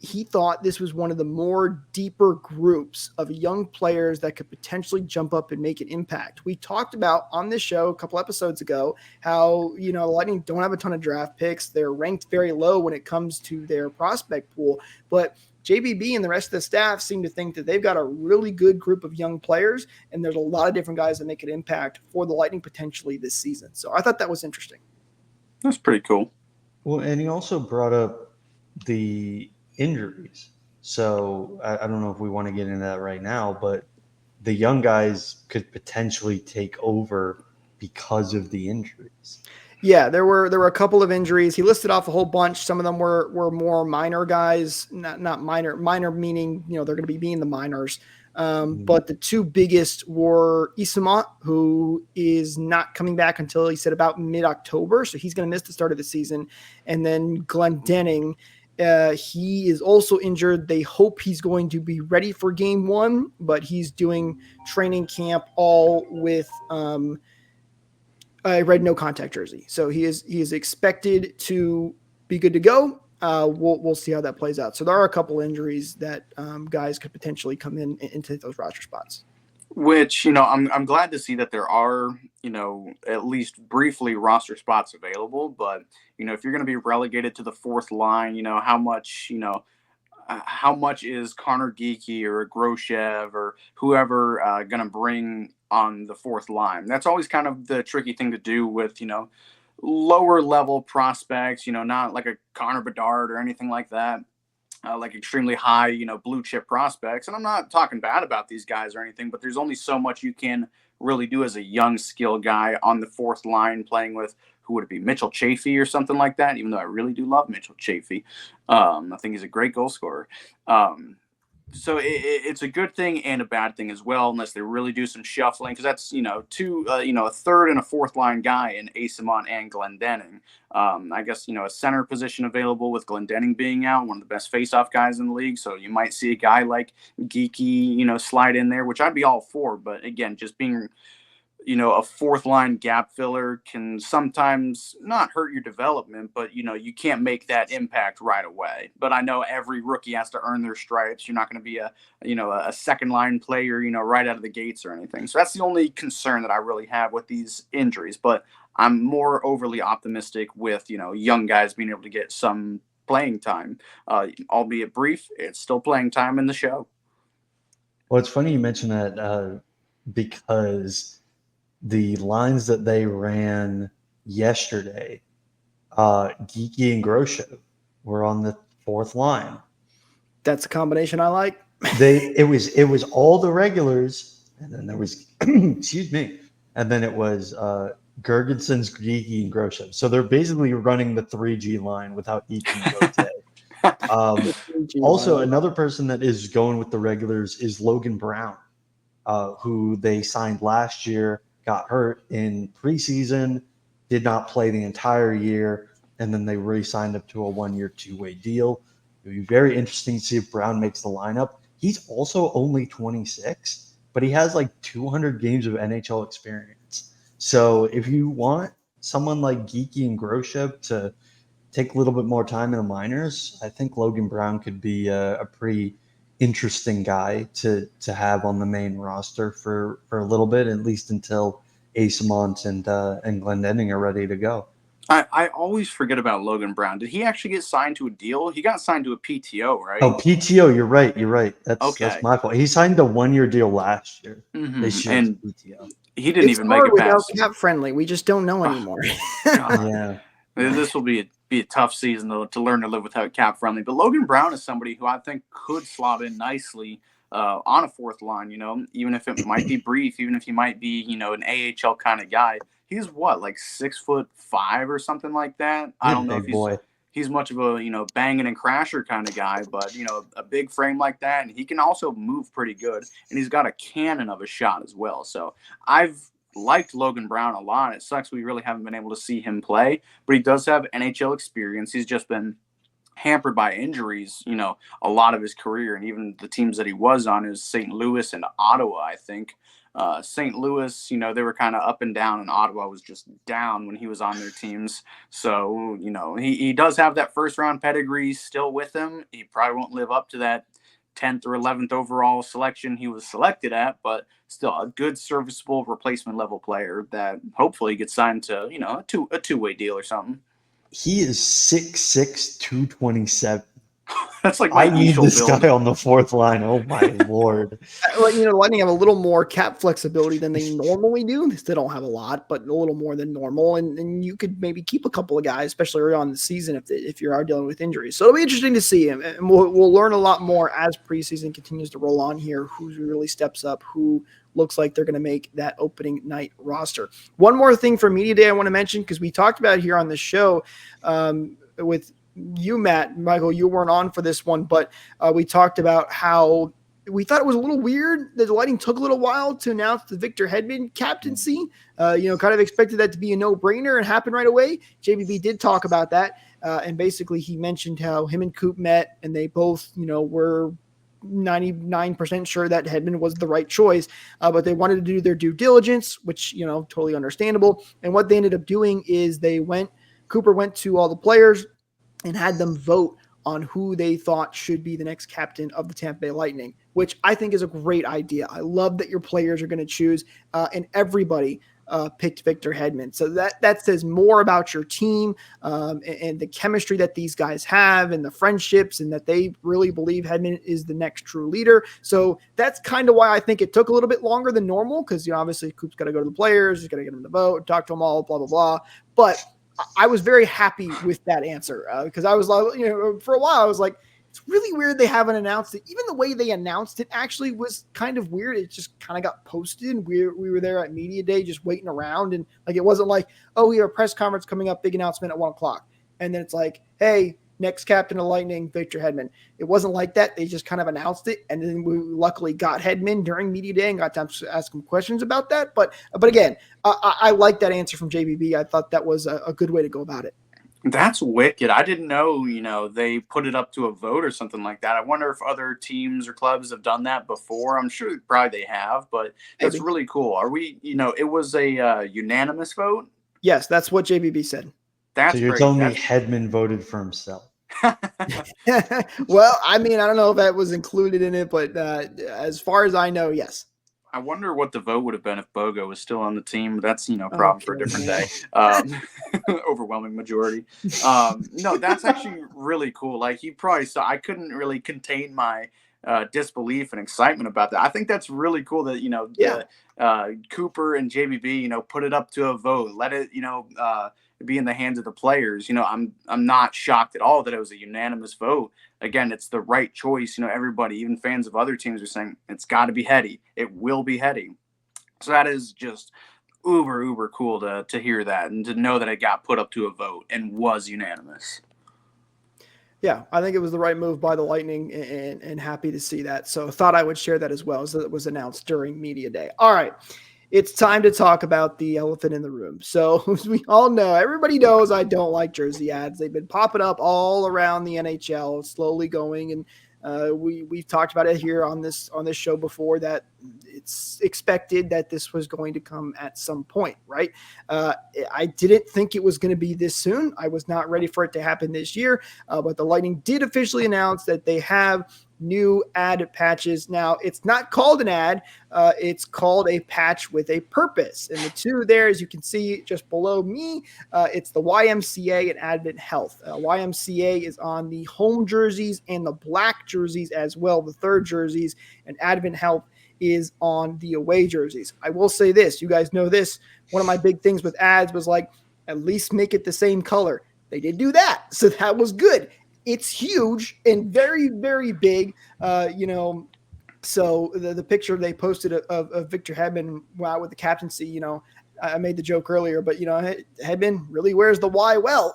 he thought this was one of the more deeper groups of young players that could potentially jump up and make an impact. We talked about on this show a couple episodes ago how, the Lightning don't have a ton of draft picks. They're ranked very low when it comes to their prospect pool, but JBB and the rest of the staff seem to think that they've got a really good group of young players, and there's a lot of different guys that make an impact for the Lightning potentially this season. So I thought that was interesting. That's pretty cool. Well, and he also brought up the injuries. So I don't know if we want to get into that right now, but the young guys could potentially take over because of the injuries. Yeah, there were a couple of injuries. He listed off a whole bunch. Some of them were more minor guys, not minor meaning they're going to be in the minors. But the two biggest were Isamont, who is not coming back until he said about mid-October, so he's going to miss the start of the season. And then Glendening, he is also injured. They hope he's going to be ready for game one, but he's doing training camp all with a red no contact jersey. So he is expected to be good to go. We'll see how that plays out. So there are a couple injuries that guys could potentially come in and take those roster spots. Which, I'm glad to see that there are, at least briefly roster spots available. But, if you're going to be relegated to the fourth line, how much is Connor Geekie or a Groshev or whoever going to bring on the fourth line? That's always kind of the tricky thing to do with, lower level prospects, not like a Connor Bedard or anything like that. Like extremely high, blue chip prospects. And I'm not talking bad about these guys or anything, but there's only so much you can really do as a young skill guy on the fourth line playing with, who would it be, Mitchell Chafee or something like that, even though I really do love Mitchell Chafee. I think he's a great goal scorer. So it's a good thing and a bad thing as well, unless they really do some shuffling, because that's, a third and a fourth line guy in Asamont and Glendening. I guess, a center position available with Glendening being out, one of the best faceoff guys in the league. So you might see a guy like Geekie, slide in there, which I'd be all for. But again, just being a fourth line gap filler can sometimes not hurt your development, but you can't make that impact right away. But I know every rookie has to earn their stripes. You're not going to be a second line player, right out of the gates or anything. So that's the only concern that I really have with these injuries. But I'm more overly optimistic with, young guys being able to get some playing time, albeit brief. It's still playing time in the show. Well, it's funny you mentioned that because the lines that they ran yesterday, Geekie and Groshev were on the fourth line. That's a combination I like. It was all the regulars, and then there was excuse me, and then it was Gergensons, Geekie, and Groshev. So they're basically running the 3G line without Eaton Gote. Also, another person that is going with the regulars is Logan Brown, who they signed last year. Got hurt in preseason, did not play the entire year, and then they re-signed up to a 1-year, 2-way deal. It would be very interesting to see if Brown makes the lineup. He's also only 26, but he has like 200 games of NHL experience. So if you want someone like Geekie and Groshev to take a little bit more time in the minors, I think Logan Brown could be a pretty interesting guy to have on the main roster for a little bit, at least until Asamont and Glendening are ready to go. I always forget about Logan Brown. Did he actually get signed to a deal? He got signed to a PTO, right? Oh, PTO. You're right. That's okay. That's my fault. He signed a 1-year deal last year. Mm-hmm. This year and PTO. He didn't even make it past. Cap friendly. We just don't know anymore. Yeah. This will be a tough season to learn to live without cap friendly. But Logan Brown is somebody who I think could slot in nicely on a fourth line, even if it might be brief, even if he might be, an AHL kind of guy. He's like 6'5" or something like that. I don't know if he's much of a, banging and crasher kind of guy, but, a big frame like that. And he can also move pretty good. And he's got a cannon of a shot as well. So I've liked Logan Brown a lot. It sucks we really haven't been able to see him play, but he does have NHL experience. He's just been hampered by injuries, a lot of his career, and even the teams that he was on is St. Louis and Ottawa, I think. St. Louis, they were kind of up and down, and Ottawa was just down when he was on their teams. So, he does have that first-round pedigree still with him. He probably won't live up to that 10th or 11th overall selection he was selected at, but still a good serviceable replacement level player that hopefully gets signed to, a two-way deal or something. He is 6'6", 227. That's like my I need initial this build. guy on the fourth line. Oh my Lord. Lightning have a little more cap flexibility than they normally do. They still don't have a lot, but a little more than normal. And you could maybe keep a couple of guys, especially early on in the season, if you are dealing with injuries. So it'll be interesting to see him. And we'll learn a lot more as preseason continues to roll on here, who really steps up, who looks like they're going to make that opening night roster. One more thing for Media Day I want to mention, because we talked about it here on the show with you, Matt. Michael, you weren't on for this one, but we talked about how we thought it was a little weird that the Lightning took a little while to announce the Victor Hedman captaincy. Kind of expected that to be a no-brainer and happen right away. JBB did talk about that, and basically he mentioned how him and Coop met, and they both, were 99% sure that Hedman was the right choice, but they wanted to do their due diligence, which, totally understandable. And what they ended up doing is Cooper went to all the players and had them vote on who they thought should be the next captain of the Tampa Bay Lightning, which I think is a great idea. I love that your players are going to choose, and everybody picked Victor Hedman. So that says more about your team and the chemistry that these guys have and the friendships, and that they really believe Hedman is the next true leader. So that's kind of why I think it took a little bit longer than normal, because, obviously Coop's got to go to the players, he's got to get them to vote, talk to them all, blah, blah, blah. But I was very happy with that answer because I was like, for a while I was like, it's really weird they haven't announced it. Even the way they announced it actually was kind of weird. It just kind of got posted, and we were there at Media Day just waiting around, and it wasn't like, oh, we have a press conference coming up, big announcement at 1:00, and then it's like, hey, next captain of Lightning, Victor Hedman. It wasn't like that. They just kind of announced it, and then we luckily got Hedman during Media Day and got time to ask him questions about that. But again, I like that answer from JBB. I thought that was a good way to go about it. That's wicked. I didn't know, they put it up to a vote or something like that. I wonder if other teams or clubs have done that before. I'm sure probably they have, but that's Maybe. really cool. Are we, it was a unanimous vote? Yes, that's what JBB said. That's So you're great. telling me Hedman voted for himself? Well, I don't know if that was included in it, but as far as I know, yes. I wonder what the vote would have been if Bogo was still on the team. That's, problem for a different day. Overwhelming majority. No, that's actually really cool. Like, you probably saw, I couldn't really contain my disbelief and excitement about that. I think that's really cool that, Cooper and JBB, put it up to a vote, let it, be in the hands of the players. I'm not shocked at all that it was a unanimous vote. Again, it's the right choice. Everybody, even fans of other teams, are saying it's got to be Heddy. It will be Heddy. So that is just uber cool to hear that, and to know that it got put up to a vote and was unanimous. Yeah, I think it was the right move by the Lightning, and happy to see that. So thought I would share that as well, as it was announced during Media Day. All right. It's time to talk about the elephant in the room. So as we all know, everybody knows I don't like jersey ads. They've been popping up all around the NHL, slowly going. And we've talked about it here on this show before, that it's expected that this was going to come at some point, right? I didn't think it was going to be this soon. I was not ready for it to happen this year, but the Lightning did officially announce that they have new ad patches. Now, it's not called an ad. It's called a patch with a purpose. And the two there, as you can see just below me, it's the YMCA and Advent Health. YMCA is on the home jerseys and the black jerseys as well, the third jerseys, and Advent Health is on the away jerseys. I will say this, you guys know this, one of my big things with ads was like, at least make it the same color. They did do that, so that was good. It's huge and very, very big, so the picture they posted of Victor Hedman out with the captaincy, I made the joke earlier, but, Hedman really wears the Y well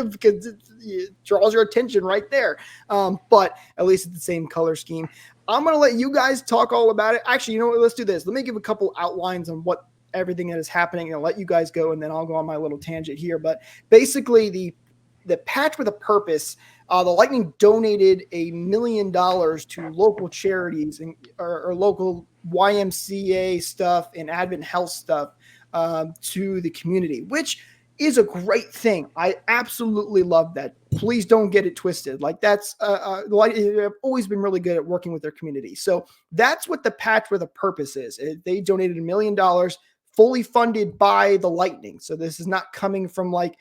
because it draws your attention right there. But at least it's the same color scheme. I'm going to let you guys talk all about it. Actually, let's do this. Let me give a couple outlines on what everything that is happening, and I'll let you guys go, and then I'll go on my little tangent here. But basically the patch with a purpose, the Lightning donated $1 million to local charities or local YMCA stuff and Advent Health stuff to the community, which is a great thing. I absolutely love that. Please don't get it twisted. Like, that's they've always been really good at working with their community. So that's what the patch with a purpose is. They donated $1 million, fully funded by the Lightning. So this is not coming from like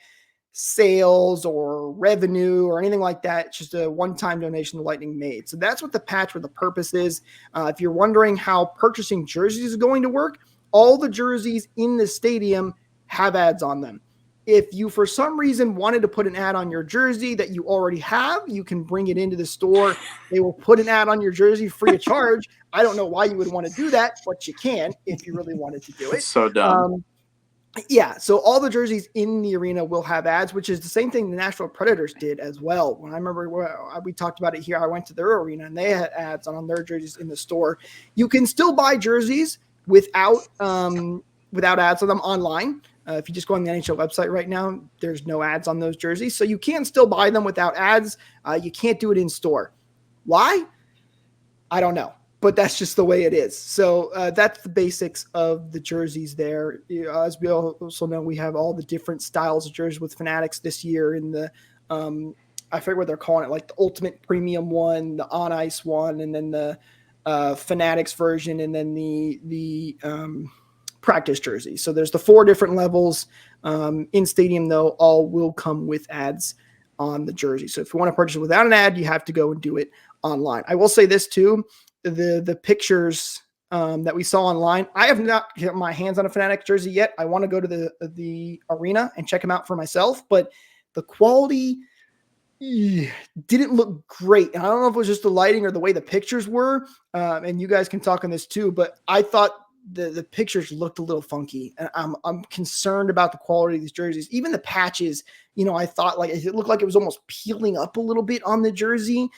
sales or revenue or anything like that. It's just a one-time donation the Lightning made. So that's what the patch with the purpose is. If you're wondering how purchasing jerseys is going to work, all the jerseys in the stadium have ads on them. If you, for some reason, wanted to put an ad on your jersey that you already have, you can bring it into the store. They will put an ad on your jersey free of charge. I don't know why you would want to do that, but you can if you really wanted to do it. So dumb. Yeah, so all the jerseys in the arena will have ads, which is the same thing the Nashville Predators did as well. When I remember we talked about it here, I went to their arena and they had ads on their jerseys in the store. You can still buy jerseys without ads on them online. If you just go on the NHL website right now, there's no ads on those jerseys. So you can still buy them without ads. You can't do it in store. Why? I don't know. But that's just the way it is. So that's the basics of the jerseys there. As we also know, we have all the different styles of jerseys with Fanatics this year in the I forget what they're calling it, like the Ultimate Premium one, the On Ice one, and then the Fanatics version, and then the practice jersey. So there's the 4 different levels. In stadium, though, all will come with ads on the jersey. So if you want to purchase it without an ad, you have to go and do it online. I will say this too. The pictures that we saw online, I have not get my hands on a Fanatic jersey yet. I want to go to the arena and check them out for myself, but the quality didn't look great. And I don't know if it was just the lighting or the way the pictures were. And you guys can talk on this too, but I thought the pictures looked a little funky, and I'm concerned about the quality of these jerseys. Even the patches, I thought like it looked like it was almost peeling up a little bit on the jersey.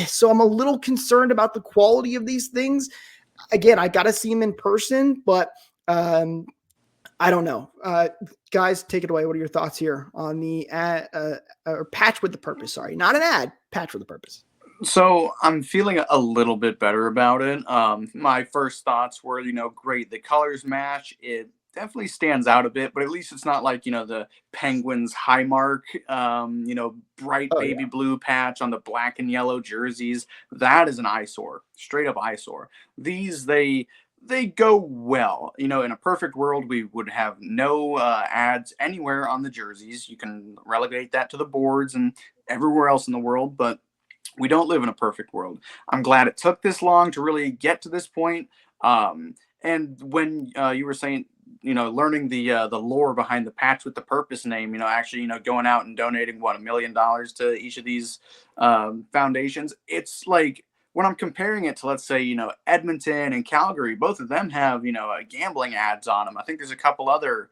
So I'm a little concerned about the quality of these things. Again, I got to see them in person, but I don't know. Guys, take it away. What are your thoughts here on the ad, or patch with the purpose? Sorry, not an ad, patch with the purpose. So I'm feeling a little bit better about it. My first thoughts were, great. The colors match. It definitely stands out a bit, but at least it's not like, the Penguins high mark, bright baby blue patch on the black and yellow jerseys. That is an eyesore, straight up eyesore. These, they go well. In a perfect world, we would have no ads anywhere on the jerseys. You can relegate that to the boards and everywhere else in the world, but we don't live in a perfect world. I'm glad it took this long to really get to this point. And when you were saying, learning the lore behind the patch with the purpose name, actually, going out and donating $1 million to each of these foundations, it's like when I'm comparing it to, let's say, Edmonton and Calgary, both of them have, gambling ads on them. I think there's a couple other,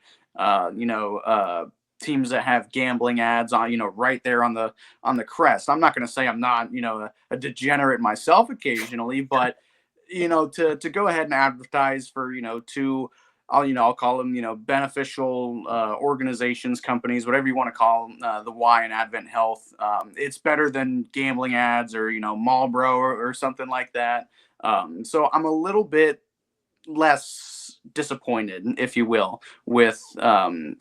teams that have gambling ads on, right there on the crest. I'm not going to say I'm not, a degenerate myself occasionally, but, to go ahead and advertise for, 2, I'll call them, beneficial organizations, companies, whatever you want to call them, the Y and Advent Health. It's better than gambling ads or, Marlboro or something like that. So I'm a little bit less disappointed, if you will, with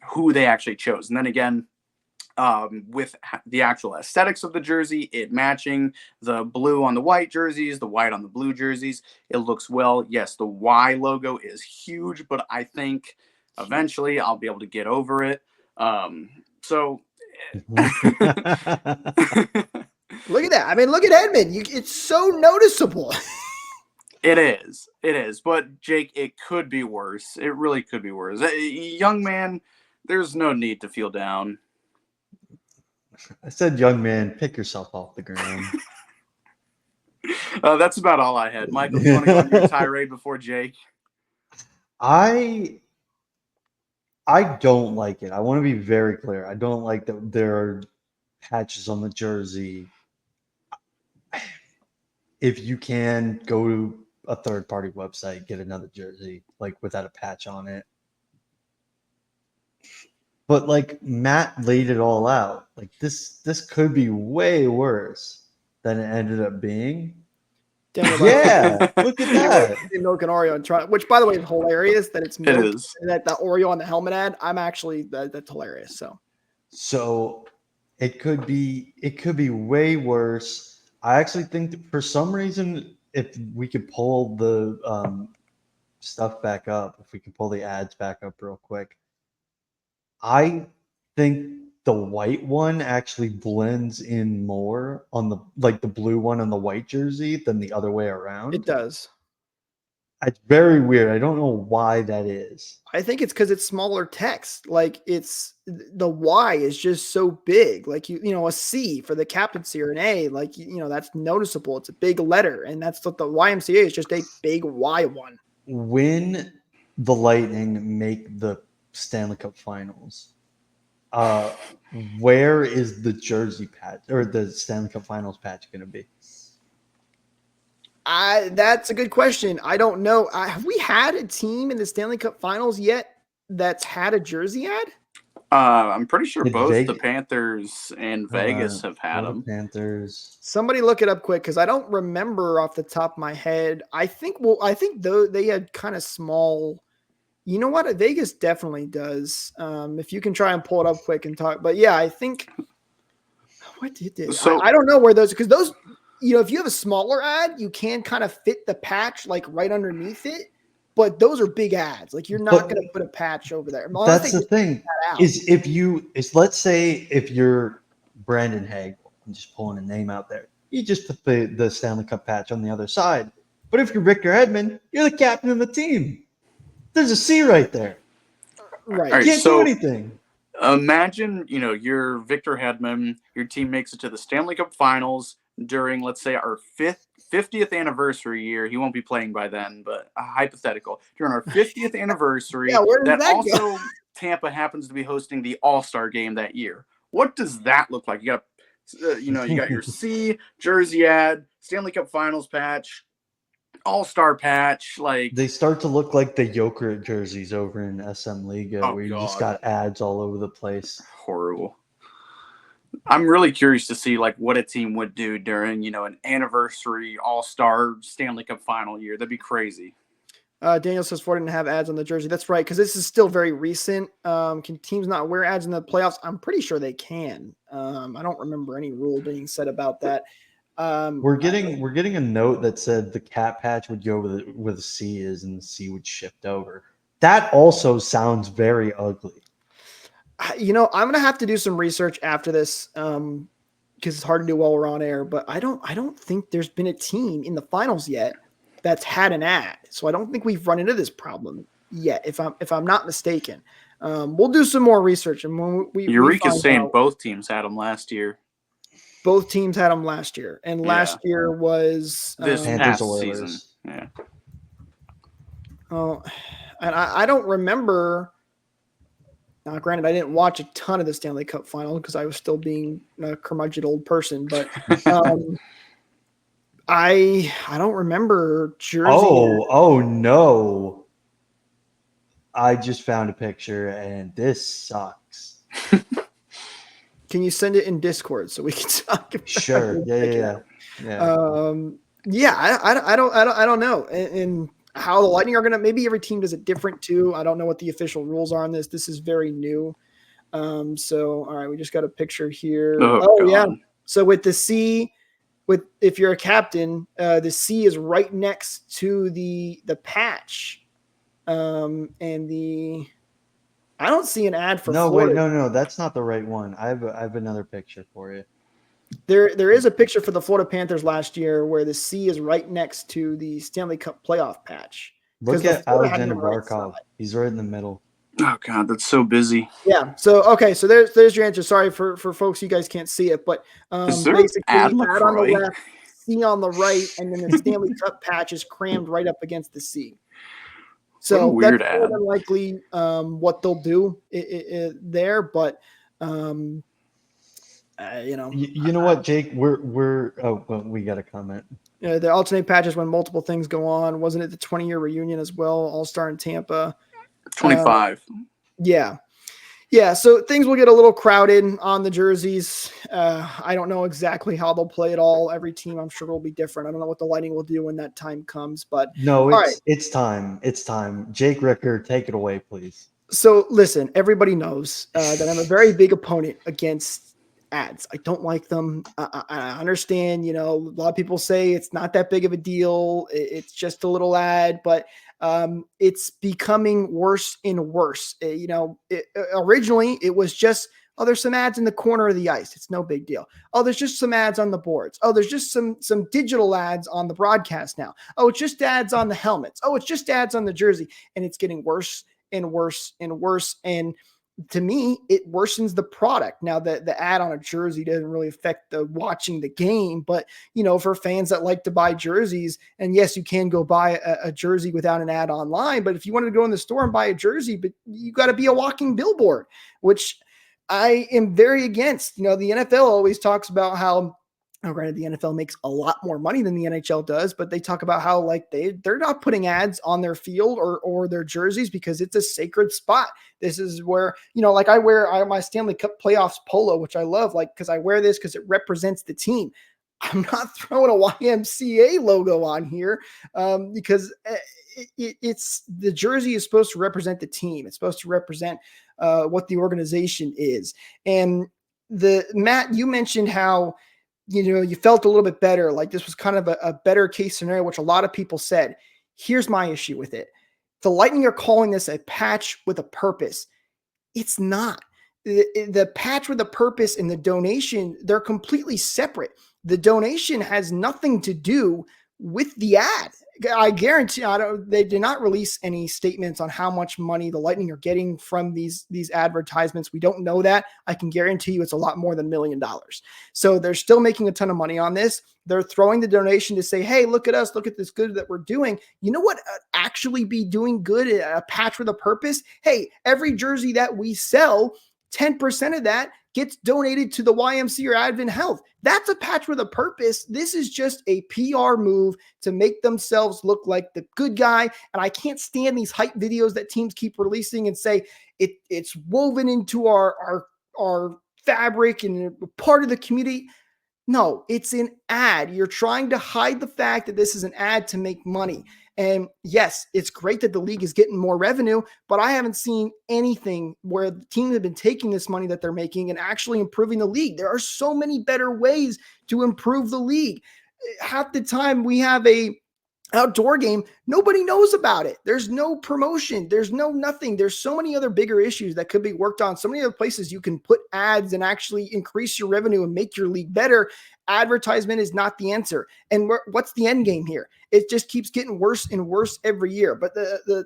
who they actually chose. And then again, with the actual aesthetics of the jersey, it matching the blue on the white jerseys, the white on the blue jerseys, it looks well. Yes, the Y logo is huge, but I think eventually I'll be able to get over it. So look at that. I mean, look at Edmund. It's so noticeable. It is. But Jake, it could be worse. It really could be worse. Young man, there's no need to feel down. I said, young man, pick yourself off the ground. That's about all I had. Michael, do you want to go on your tirade before Jake? I don't like it. I want to be very clear. I don't like that there are patches on the jersey. If you can, go to a third-party website, get another jersey, like without a patch on it. But like Matt laid it all out. Like this could be way worse than it ended up being. Yeah, look at that. Milk and Oreo and try, which by the way is hilarious that it's milk. It is. And that the Oreo on the helmet ad. I'm actually that's hilarious. So it could be way worse. I actually think that for some reason, if we could pull the stuff back up, if we can pull the ads back up real quick, I think the white one actually blends in more on the blue one on the white jersey than the other way around. It does. It's very weird. I don't know why that is. I think it's because it's smaller text. Like the Y is just so big. Like a C for the captaincy or an A, like that's noticeable. It's a big letter, and that's what the YMCA is, just a big Y one. When the Lightning make the Stanley Cup Finals, where is the jersey patch or the Stanley Cup Finals patch going to be? That's a good question. I don't know. Have we had a team in the Stanley Cup Finals yet that's had a jersey ad? I'm pretty sure both Vegas, the Panthers and Vegas have had them. Panthers. Somebody look it up quick because I don't remember off the top of my head. I think though they had kind of small. You know what? Vegas definitely does. If you can try and pull it up quick and talk, but yeah, I think. What did they? So I don't know where those because those. If you have a smaller ad, you can kind of fit the patch like right underneath it, but those are big ads. Like you're not going to put a patch over there. That's the thing let's say if you're Brandon Hagel, I'm just pulling a name out there, you just put the Stanley Cup patch on the other side. But if you're Victor Hedman, you're the captain of the team. There's a C right there. Right. All right, You can't do anything. Imagine, you're Victor Hedman, your team makes it to the Stanley Cup Finals during, let's say, our 50th anniversary year. He won't be playing by then, but hypothetical. During our 50th anniversary, Yeah, where does that also go? Tampa happens to be hosting the All-Star game that year. What does that look like? You got, you got your C jersey ad, Stanley Cup Finals patch, All-Star patch. Like They start to look like the Joker jerseys over in SM Liga, Oh, where you just God. got ads all over the place. Horrible. I'm really curious to see like what a team would do during, an anniversary All-Star Stanley Cup final year. That'd be crazy. Daniel says Florida didn't have ads on the jersey. That's right, because this is still very recent. Can teams not wear ads in the playoffs? I'm pretty sure they can. I don't remember any rule being said about that. We're getting a note that said the cap patch would go where the C is, and the C would shift over. That also sounds very ugly. I'm going to have to do some research after this because it's hard to do while we're on air. But I don't think there's been a team in the finals yet that's had an ad. So I don't think we've run into this problem yet. If I'm not mistaken, we'll do some more research. And when Eureka's saying both teams had them last year. Both teams had them last year, and last year was this past season. Yeah. Oh, and I don't remember. Now, granted, I didn't watch a ton of the Stanley Cup final because I was still being a curmudgeon old person, but I don't remember jersey. Oh no! I just found a picture, and this sucks. Can you send it in Discord so we can talk about Sure. it? Yeah. I don't know. And how the Lightning are going to, maybe every team does it different too. I don't know what the official rules are on this. This is very new. So, all right, we just got a picture here. Oh yeah. So with the C, if you're a captain, the C is right next to the patch. I don't see an ad for Florida. No, that's not the right one. I have another picture for you. There is a picture for the Florida Panthers last year where the C is right next to the Stanley Cup playoff patch. Look at Alexander Barkov. He's right in the middle. Oh God, that's so busy. Yeah. So okay. So there's your answer. Sorry for folks, you guys can't see it, but basically ad on the left, C on the right, and then the Stanley Cup patch is crammed right up against the C. So that's more than likely what they'll do there, but you know what, Jake? We got a comment. The alternate patches when multiple things go on. Wasn't it the 20-year reunion as well? All-Star in Tampa. 25. Yeah. So things will get a little crowded on the jerseys. I don't know exactly how they'll play it all. Every team, I'm sure, will be different. I don't know what the Lightning will do when that time comes, but it's time. It's time. Jake Ricker, take it away, please. So listen, everybody knows that I'm a very big opponent against ads. I don't like them. I understand, a lot of people say it's not that big of a deal. It's just a little ad, but it's becoming worse and worse. Originally it was just Oh, there's some ads in the corner of the ice. It's no big deal. Oh, there's just some ads on the boards. Oh, there's just some digital ads on the broadcast now. Oh, it's just ads on the helmets. Oh, it's just ads on the jersey. And it's getting worse and worse and worse. And to me, it worsens the product. Now, the ad on a jersey doesn't really affect the watching the game, but for fans that like to buy jerseys, and yes, you can go buy a jersey without an ad online, but if you wanted to go in the store and buy a jersey, but you got to be a walking billboard, which I am very against. The NFL always talks about how, granted, the NFL makes a lot more money than the NHL does, but they talk about how like they're not putting ads on their field or their jerseys because it's a sacred spot. This is where, like I wear my Stanley Cup playoffs polo, which I love, like, because I wear this because it represents the team. I'm not throwing a YMCA logo on here because it's the jersey is supposed to represent the team. It's supposed to represent what the organization is. And Matt, you mentioned how, you felt a little bit better. Like this was kind of a better case scenario, which a lot of people said. Here's my issue with it. The Lightning are calling this a patch with a purpose. It's not. The patch with a purpose and the donation, they're completely separate. The donation has nothing to do with the ad. I guarantee they did not release any statements on how much money the Lightning are getting from these advertisements. We don't know that. I can guarantee you it's a lot more than $1 million. So they're still making a ton of money on this. They're throwing the donation to say, hey, look at us. Look at this good that we're doing. You know what? Actually be doing good, a patch with a purpose. Hey, every jersey that we sell, 10% of that gets donated to the YMCA or Advent Health. That's a patch with a purpose. This is just a PR move to make themselves look like the good guy. And I can't stand these hype videos that teams keep releasing and say it's woven into our fabric and part of the community. No, it's an ad. You're trying to hide the fact that this is an ad to make money. And yes, it's great that the league is getting more revenue, but I haven't seen anything where the teams have been taking this money that they're making and actually improving the league. There are so many better ways to improve the league. Half the time we have a outdoor game, nobody knows about it. There's no promotion. There's no nothing. There's so many other bigger issues that could be worked on. So many other places you can put ads and actually increase your revenue and make your league better. Advertisement is not the answer. And what's the end game here? It just keeps getting worse and worse every year. But the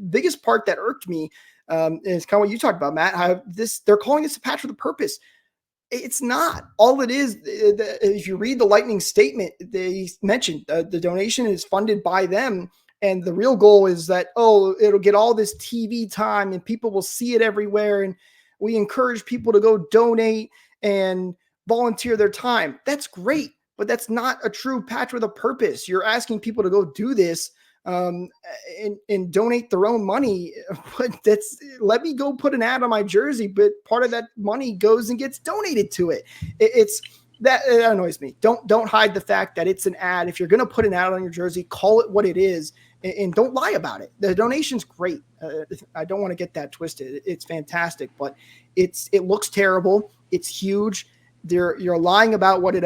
biggest part that irked me is kind of what you talked about, Matt, how they're calling this a patch with a purpose. It's not. All it is, if you read the Lightning statement, they mentioned the donation is funded by them. And the real goal is that, it'll get all this TV time and people will see it everywhere. And we encourage people to go donate and volunteer their time. That's great, but that's not a true patch with a purpose. You're asking people to go do this and donate their own money. But let me go put an ad on my jersey, but part of that money goes and gets donated to it. It's that annoys me. Don't hide the fact that it's an ad. If you're going to put an ad on your jersey, call it what it is and don't lie about it. The donation's great. I don't want to get that twisted. It's fantastic, but it looks terrible. It's huge. You're lying about what it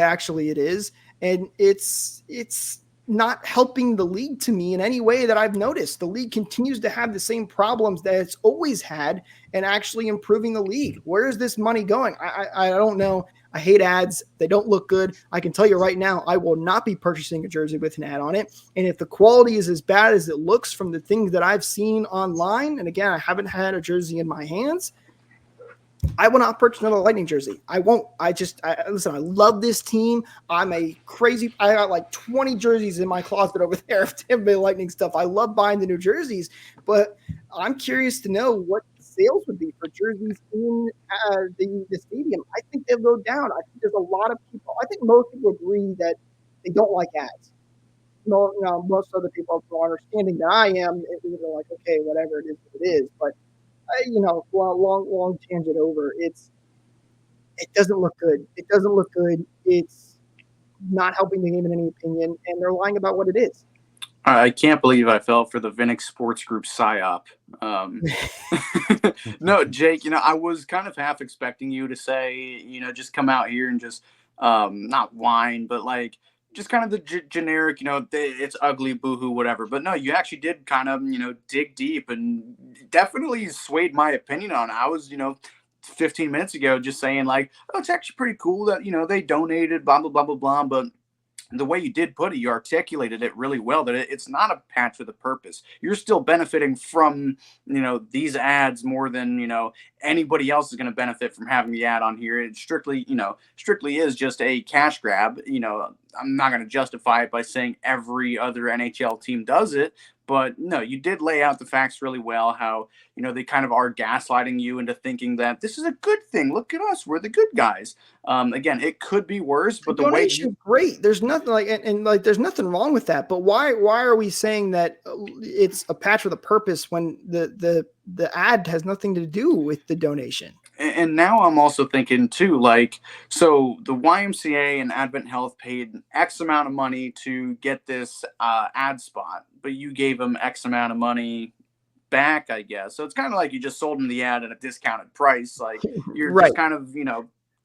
is. And it's not helping the league to me in any way that I've noticed. The league continues to have the same problems that it's always had and actually improving the league. Where is this money going? I don't know. I hate ads. They don't look good. I can tell you right now, I will not be purchasing a jersey with an ad on it. And if the quality is as bad as it looks from the things that I've seen online, and again, I haven't had a jersey in my hands, I will not purchase another Lightning jersey. I won't. Listen, I love this team. I got like 20 jerseys in my closet over there of Tampa Bay Lightning stuff. I love buying the new jerseys, but I'm curious to know what the sales would be for jerseys in the stadium. I think they'll go down. I think there's a lot of people. I think most people agree that they don't like ads. No, most other people have more understanding than I am. They're like, okay, whatever it is, what it is. But long tangent over. It doesn't look good. It doesn't look good. It's not helping the game in any opinion, and they're lying about what it is. I can't believe I fell for the Vinix Sports Group psyop. No, Jake, I was kind of half expecting you to say, just come out here and just not whine, but like just kind of the generic, it's ugly, boohoo, whatever. But no, you actually did kind of, dig deep and definitely swayed my opinion on it. I was, 15 minutes ago just saying like, oh, it's actually pretty cool that, they donated, blah, blah, blah, blah, blah. But the way you did put it, you articulated it really well, that it's not a patch with a purpose. You're still benefiting from, these ads more than, anybody else is going to benefit from having the ad on here. It strictly is just a cash grab. I'm not going to justify it by saying every other NHL team does it, but no, you did lay out the facts really well, how, they kind of are gaslighting you into thinking that this is a good thing. Look at us. We're the good guys. Again, it could be worse, but the donation, great. There's nothing like, and like, there's nothing wrong with that, but why are we saying that it's a patch with a purpose when the ad has nothing to do with the donation? And now I'm also thinking too, like, so the YMCA and Advent Health paid X amount of money to get this ad spot, but you gave them X amount of money back, I guess. So it's kind of like you just sold them the ad at a discounted price. Like you're right. just kind of,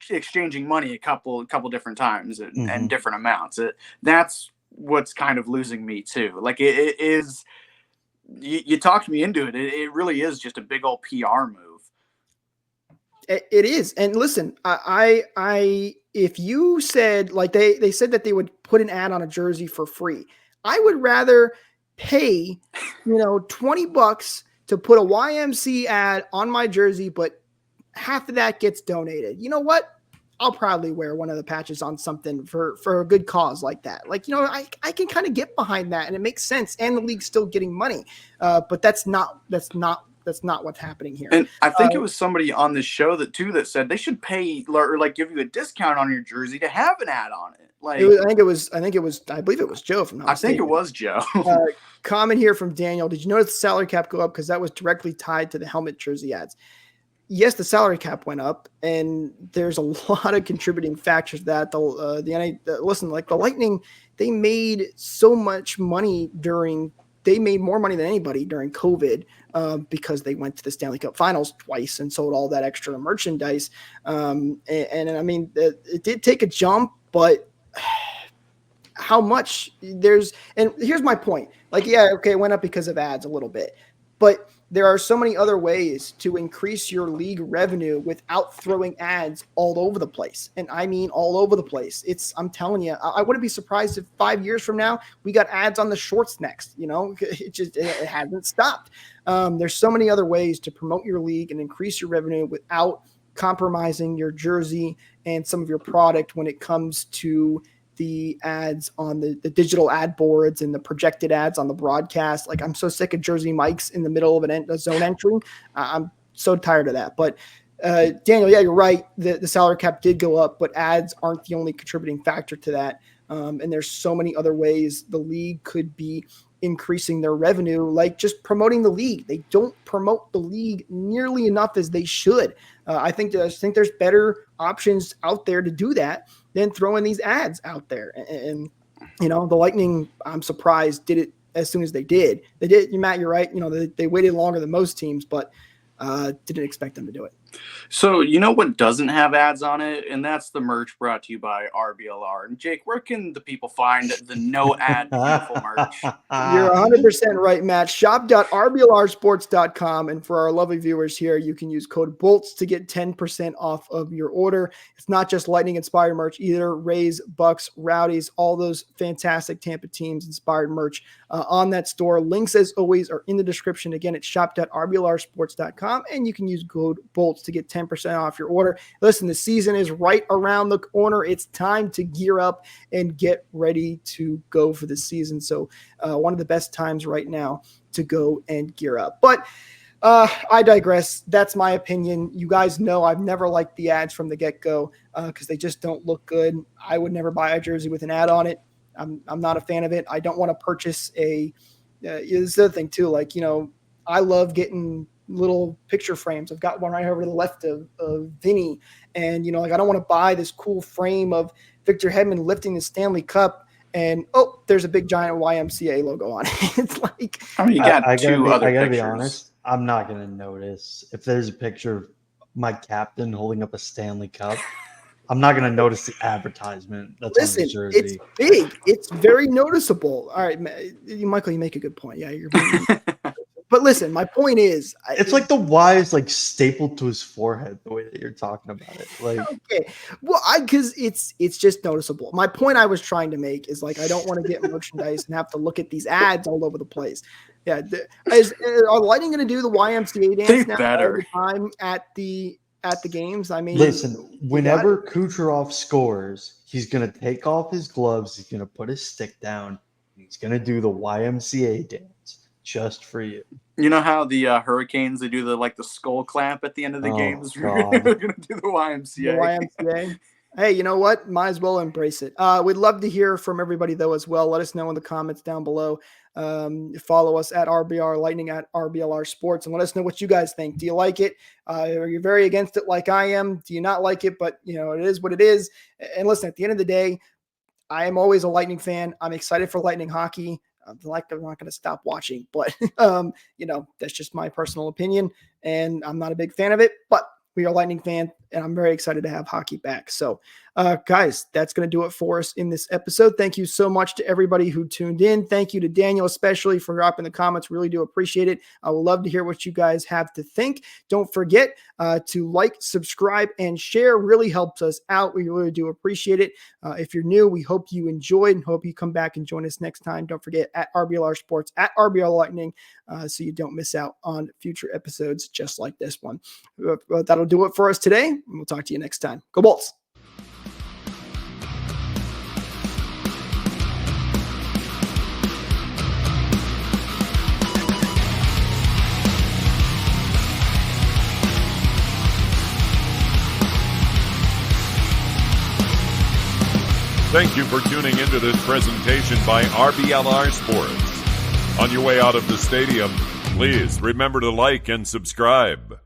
exchanging money a couple different times and different amounts. That's what's kind of losing me too. Like it is, you talked me into it. It really is just a big old PR move. It is. And listen, I if you said, like, they said that they would put an ad on a jersey for free, I would rather pay, $20 to put a YMC ad on my jersey, but half of that gets donated. You know what? I'll probably wear one of the patches on something for a good cause like that. Like, I can kind of get behind that, and it makes sense, and the league's still getting money. But that's not what's happening here. And I think it was somebody on this show that said they should pay or like give you a discount on your jersey to have an ad on it. Like I believe it was Joe from. I think it was Joe. Comment here from Daniel. Did you notice the salary cap go up because that was directly tied to the helmet jersey ads? Yes, the salary cap went up, and there's a lot of contributing factors to that. Listen, like the Lightning, they made so much money they made more money than anybody during COVID because they went to the Stanley Cup Finals twice and sold all that extra merchandise. And I mean, it did take a jump, but how much and here's my point. Like, yeah, okay, it went up because of ads a little bit, but there are so many other ways to increase your league revenue without throwing ads all over the place. And I mean, all over the place. I'm telling you, I wouldn't be surprised if 5 years from now, we got ads on the shorts next, it hasn't stopped. There's so many other ways to promote your league and increase your revenue without compromising your jersey and some of your product when it comes to the ads on the digital ad boards and the projected ads on the broadcast. Like, I'm so sick of Jersey Mike's in the middle of a zone entry. I'm so tired of that. But Daniel, yeah, you're right. The salary cap did go up, but ads aren't the only contributing factor to that. And there's so many other ways the league could be increasing their revenue, like just promoting the league. They don't promote the league nearly enough as they should. I think there's better options out there to do that than throwing these ads out there. And the Lightning, I'm surprised, did it as soon as they did. They did, Matt, you're right. They waited longer than most teams, but didn't expect them to do it. So, what doesn't have ads on it? And that's the merch brought to you by RBLR. And Jake, where can the people find the no ad beautiful merch? You're 100% right, Matt. Shop.rblrsports.com. And for our lovely viewers here, you can use code BOLTS to get 10% off of your order. It's not just Lightning inspired merch either. Rays, Bucks, Rowdies, all those fantastic Tampa teams inspired merch on that store. Links, as always, are in the description. Again, it's shop.rblrsports.com. And you can use code BOLTS to get 10% off your order. Listen, the season is right around the corner. It's time to gear up and get ready to go for the season. So one of the best times right now to go and gear up. But I digress. That's my opinion. You guys know I've never liked the ads from the get-go because they just don't look good. I would never buy a jersey with an ad on it. I'm not a fan of it. I don't want to purchase this is the other thing too. Like, I love getting little picture frames. I've got one right over to the left of Vinny. And, I don't want to buy this cool frame of Victor Hedman lifting the Stanley Cup and, there's a big giant YMCA logo on it. It's like, you got I two gotta other be pictures. honest. I'm not going to notice if there's a picture of my captain holding up a Stanley Cup. I'm not going to notice the advertisement that's on the jersey. It's big. It's very noticeable. All right, Michael, you make a good point. Yeah, you're But listen, my point is, It's like the Y is like stapled to his forehead the way that you're talking about it. Like, okay, well, because it's just noticeable. My point I was trying to make is like I don't want to get merchandise and have to look at these ads all over the place. Yeah, are Lightning going to do the YMCA dance now all the time at the games? I mean, listen, whenever Kucherov scores, he's going to take off his gloves, he's going to put his stick down, and he's going to do the YMCA dance just for you. You know how the Hurricanes, they do the skull clap at the end of the games? We're going to do the YMCA. The YMCA. Hey, you know what? Might as well embrace it. We'd love to hear from everybody, though, as well. Let us know in the comments down below. Follow us at RBR Lightning, at RBLR Sports, and let us know what you guys think. Do you like it? Are you very against it like I am? Do you not like it? But, it is what it is. And listen, at the end of the day, I am always a Lightning fan. I'm excited for Lightning hockey. I'm not going to stop watching, but, that's just my personal opinion, and I'm not a big fan of it, but we are Lightning fan, and I'm very excited to have hockey back. So, guys, that's going to do it for us in this episode. Thank you so much to everybody who tuned in. Thank you to Daniel, especially for dropping the comments. Really do appreciate it. I would love to hear what you guys have to think. Don't forget to like, subscribe, and share. Really helps us out. We really do appreciate it. If you're new, we hope you enjoyed and hope you come back and join us next time. Don't forget at RBLR Sports, at RBL Lightning, so you don't miss out on future episodes just like this one. That'll do it for us today, and we'll talk to you next time. Go Bolts! Thank you for tuning into this presentation by RBLR Sports. On your way out of the stadium, please remember to like and subscribe.